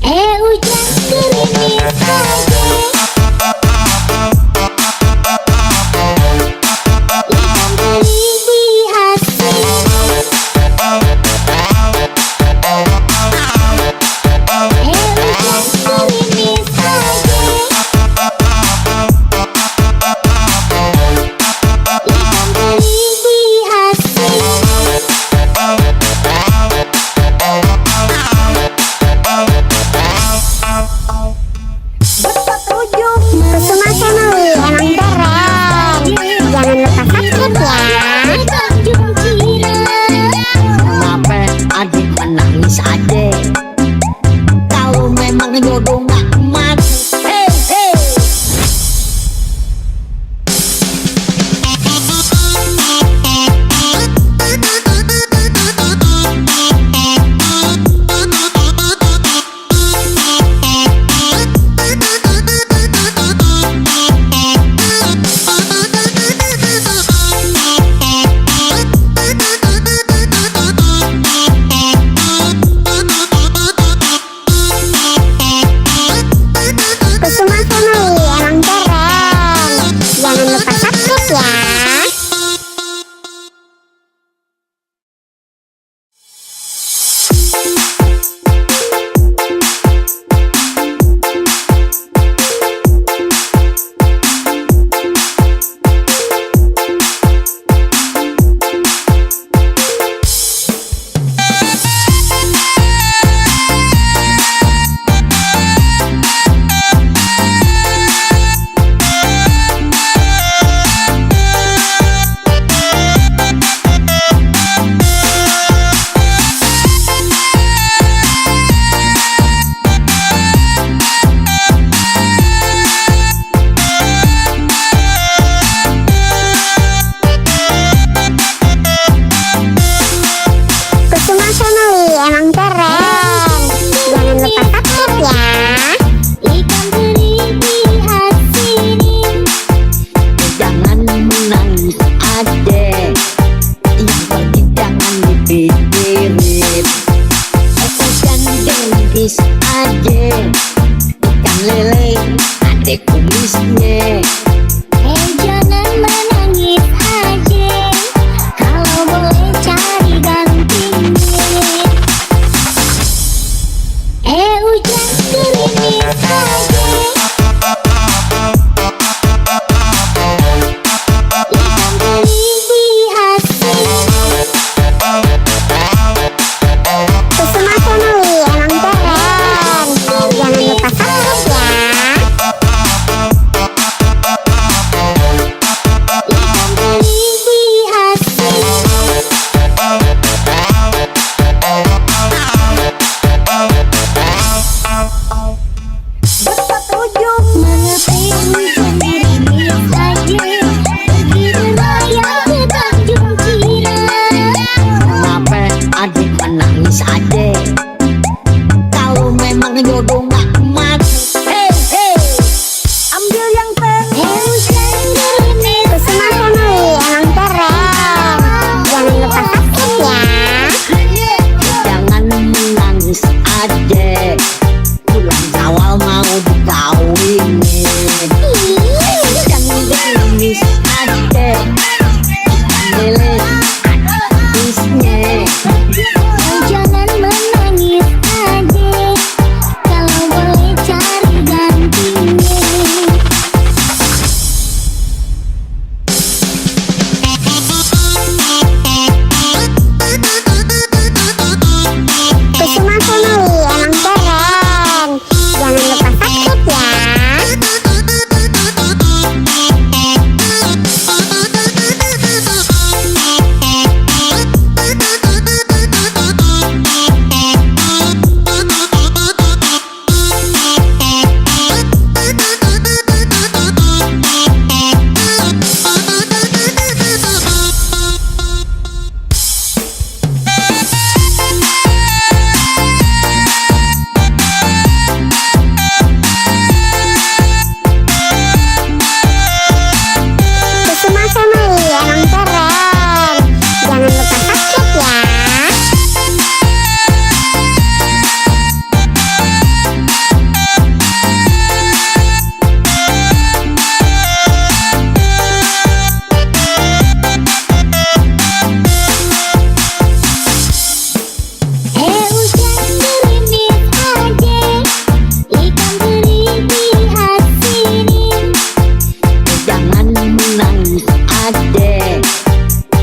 Speaker 1: Hujan gerimis aja. Tanjung Cireng.
Speaker 3: Kenapa adik menangis adek? Kalau memang jodoh gak mati. Hey, hey.
Speaker 2: Kusuma Family emang keren. Jangan lupa subscribe ya. Kusuma Family emang keren. Jangan lupa subscribe ya.
Speaker 1: Ikan teri diasinin.
Speaker 3: Jangan menangis adek, yang pergi jangan dipikirin. Jangan gendis adek, ikan lele adek kumisnya.
Speaker 1: Jangan menangis aja. Kalau boleh cari gantinya. Hujan gerimis aja. Ikan teri diasinin.
Speaker 2: Kusuma Family emang keren. Jangan lupa subscribe ya.
Speaker 1: Ikan teri diasinin. Mengapa hujan gerimis aja. Pergi berlayar ke Tanjung Cireng.
Speaker 3: Kenapa adik menangis adek? Kalau memang jodoh gak mati. Hey, hey. Ambil yang pen.
Speaker 1: Hujan gerimis
Speaker 2: Kusuma Family emang keren. Jangan lupa subscribe ya.
Speaker 3: Jangan menangis adek, bulan awal mau dikawinin. Jangan gerimis adek, ikan lele adek kumisnya.
Speaker 1: Jangan menangis aja. Kalau boleh cari gantinya.
Speaker 2: Kusuma Family emang keren. Jangan lupa subscribe ya. Kusuma Family emang keren. Jangan lupa subscribe ya.
Speaker 1: Hujan gerimis aja. Ikan teri diasinin.
Speaker 3: Jangan menangis adek,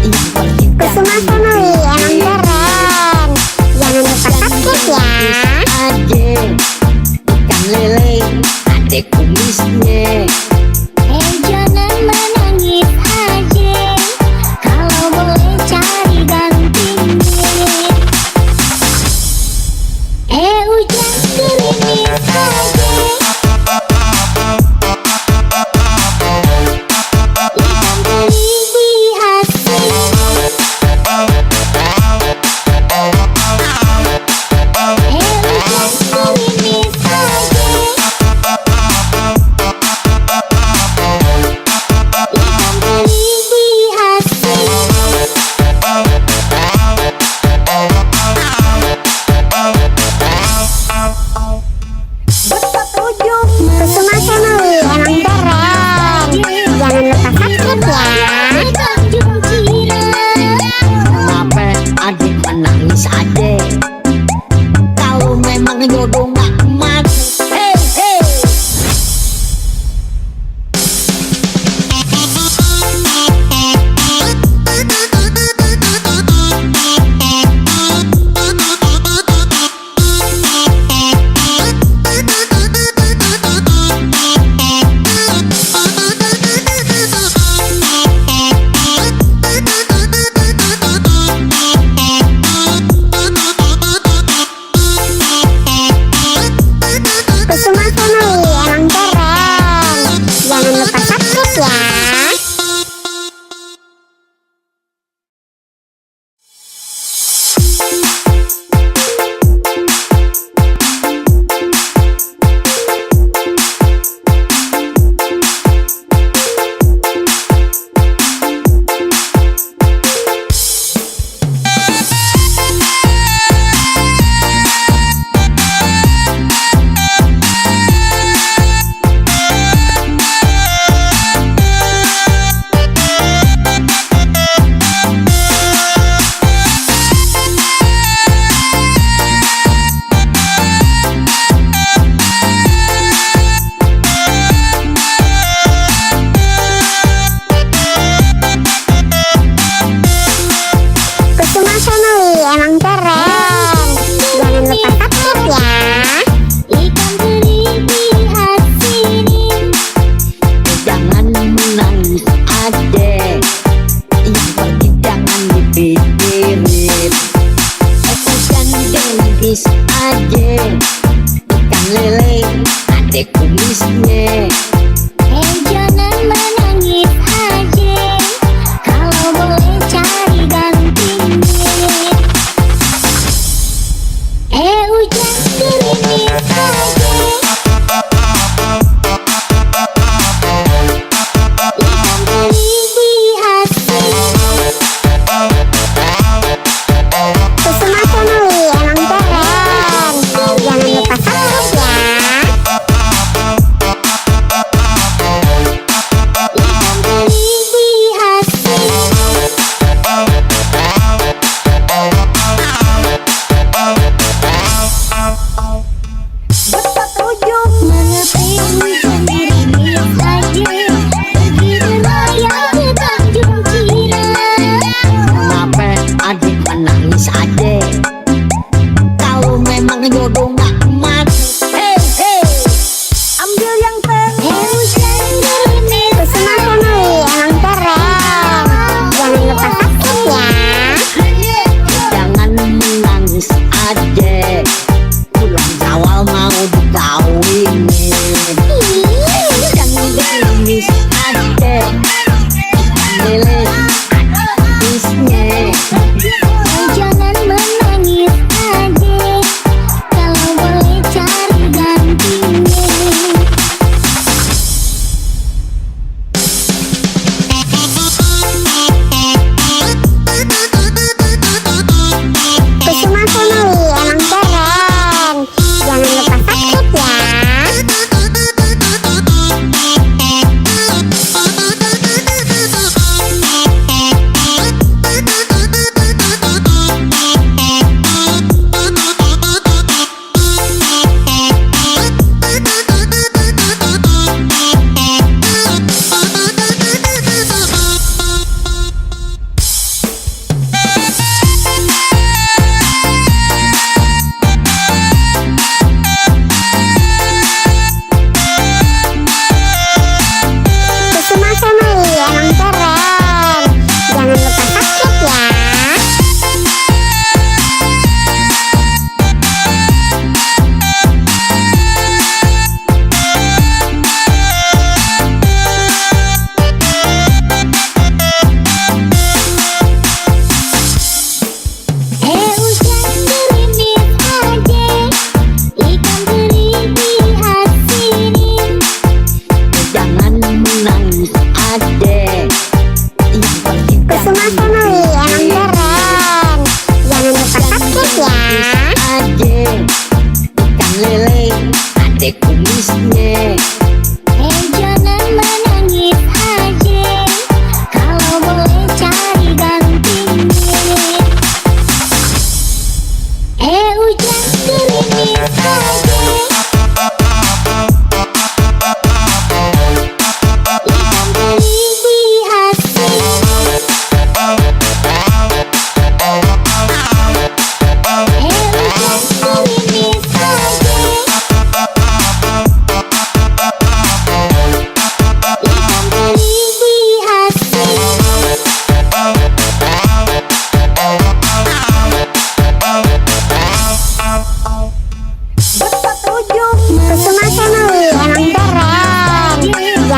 Speaker 3: yang pergi
Speaker 2: Kusuma Family emang keren. Jangan lupa subscribe ya.
Speaker 3: adek, ikan lele adek kumisnya.
Speaker 1: Jangan menangis aja. Kalau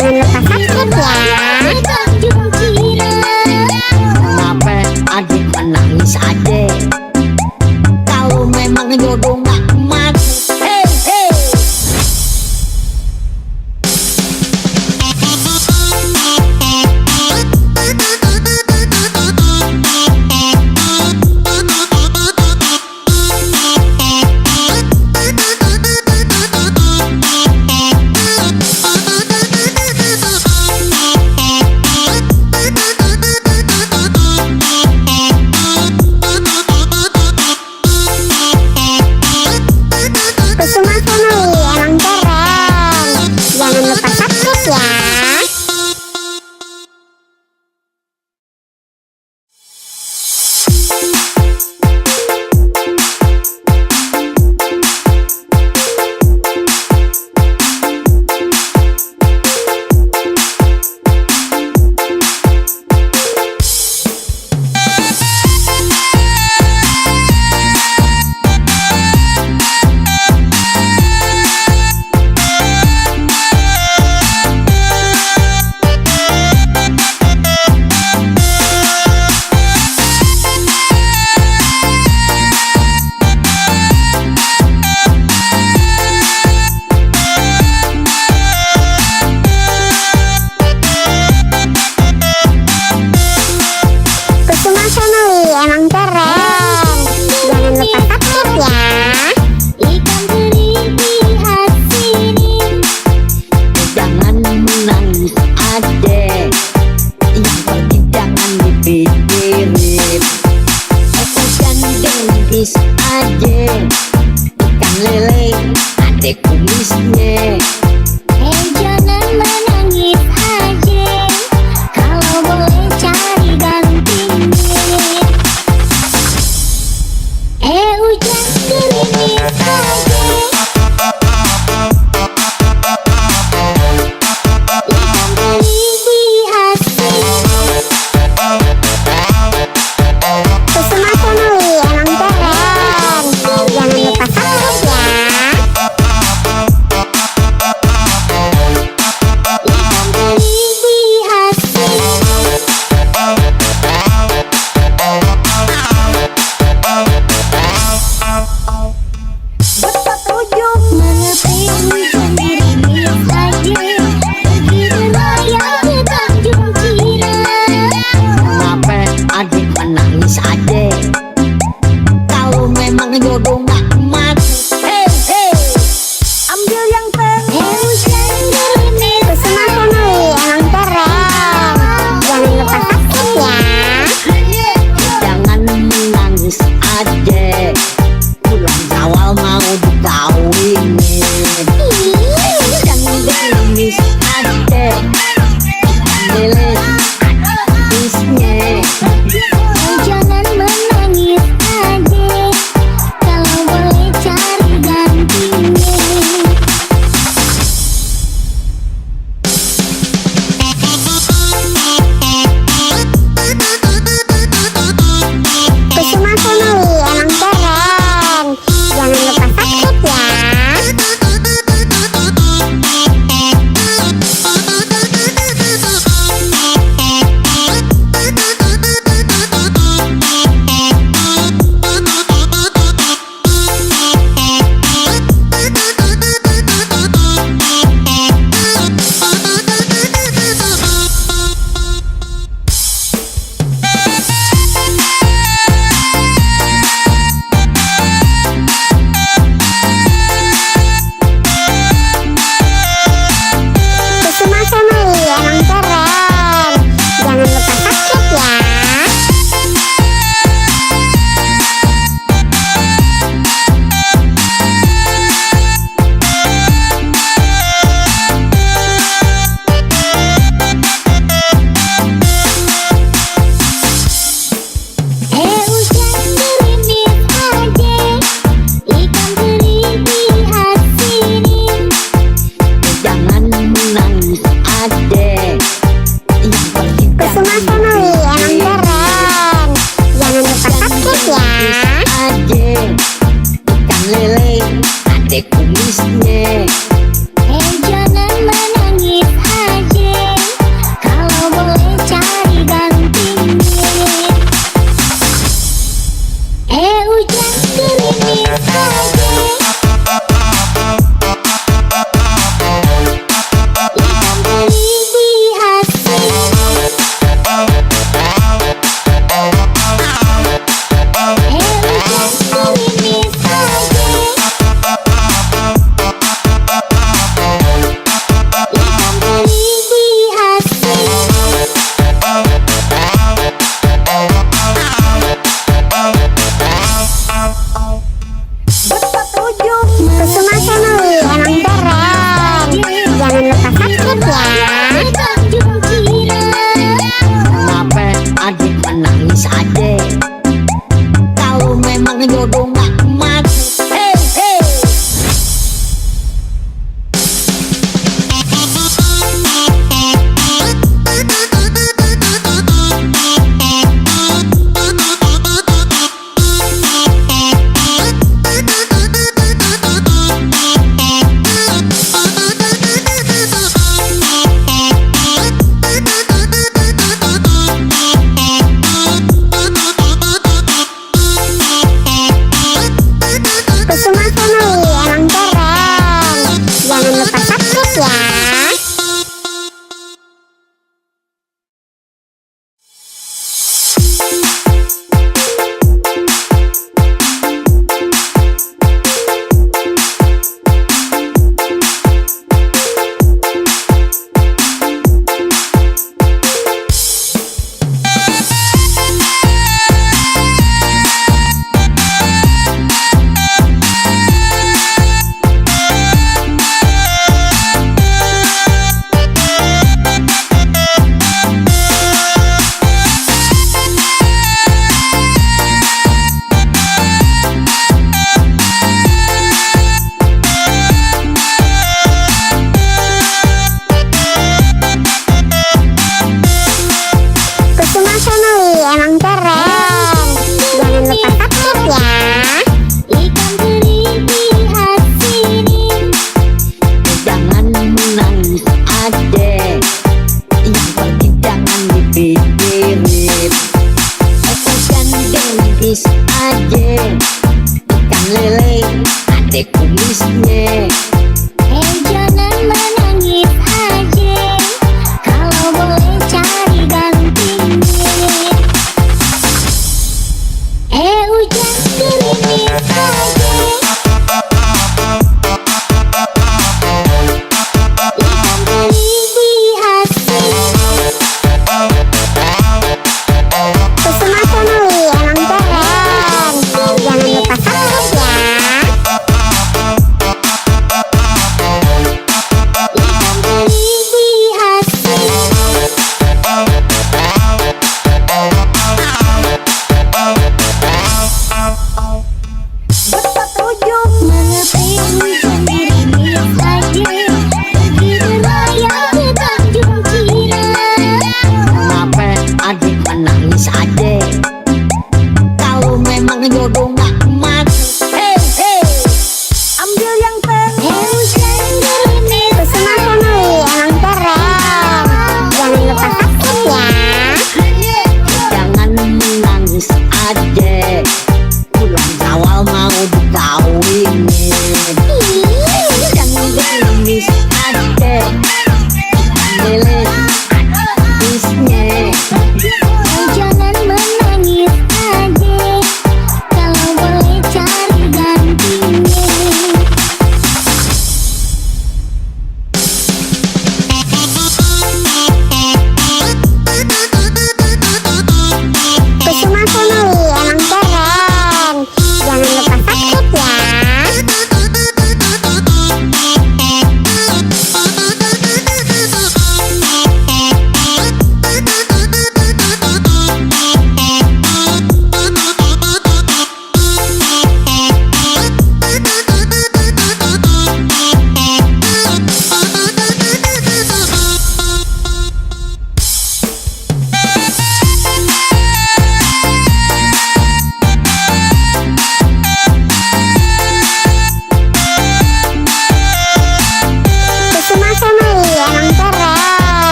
Speaker 2: Jangan lupa subscribe ya.
Speaker 1: Tanjung Cireng.
Speaker 3: Kenapa adik menangis adek? Kalau memang jodoh gak mati. Hey, hey.
Speaker 2: Kusuma Family emang keren. Jangan lupa subscribe ya. Kusuma Family emang keren. Jangan lupa subscribe ya.
Speaker 1: Ikan teri diasinin.
Speaker 3: Jangan menangis adek, yang pergi jangan dipikirin. Aku kan gendis adek, ikan lele adek kumisnya.
Speaker 1: Jangan menangis aja. Kalau boleh cari gantinya. Hujan gerimis aja. Ikan teri diasinin.
Speaker 2: Kusuma Family emang keren. Jangan lupa subscribe ya.
Speaker 1: Ikan teri diasinin.
Speaker 3: Berpetunjuk
Speaker 1: Mengapa hujan gerimis aja. Pergi berlayar ke Tanjung Cireng.
Speaker 3: kenapa adik menangis adek? Kalau memang jodoh gak mati. Hey, hey. Ambil yang teh.
Speaker 1: Hujan gerimis
Speaker 2: Kusuma Family emang keren. Jangan lupa subscribe ya.
Speaker 3: Jangan menangis adek, bulan Syawal mau dikawinin. Jangan gerimis adek,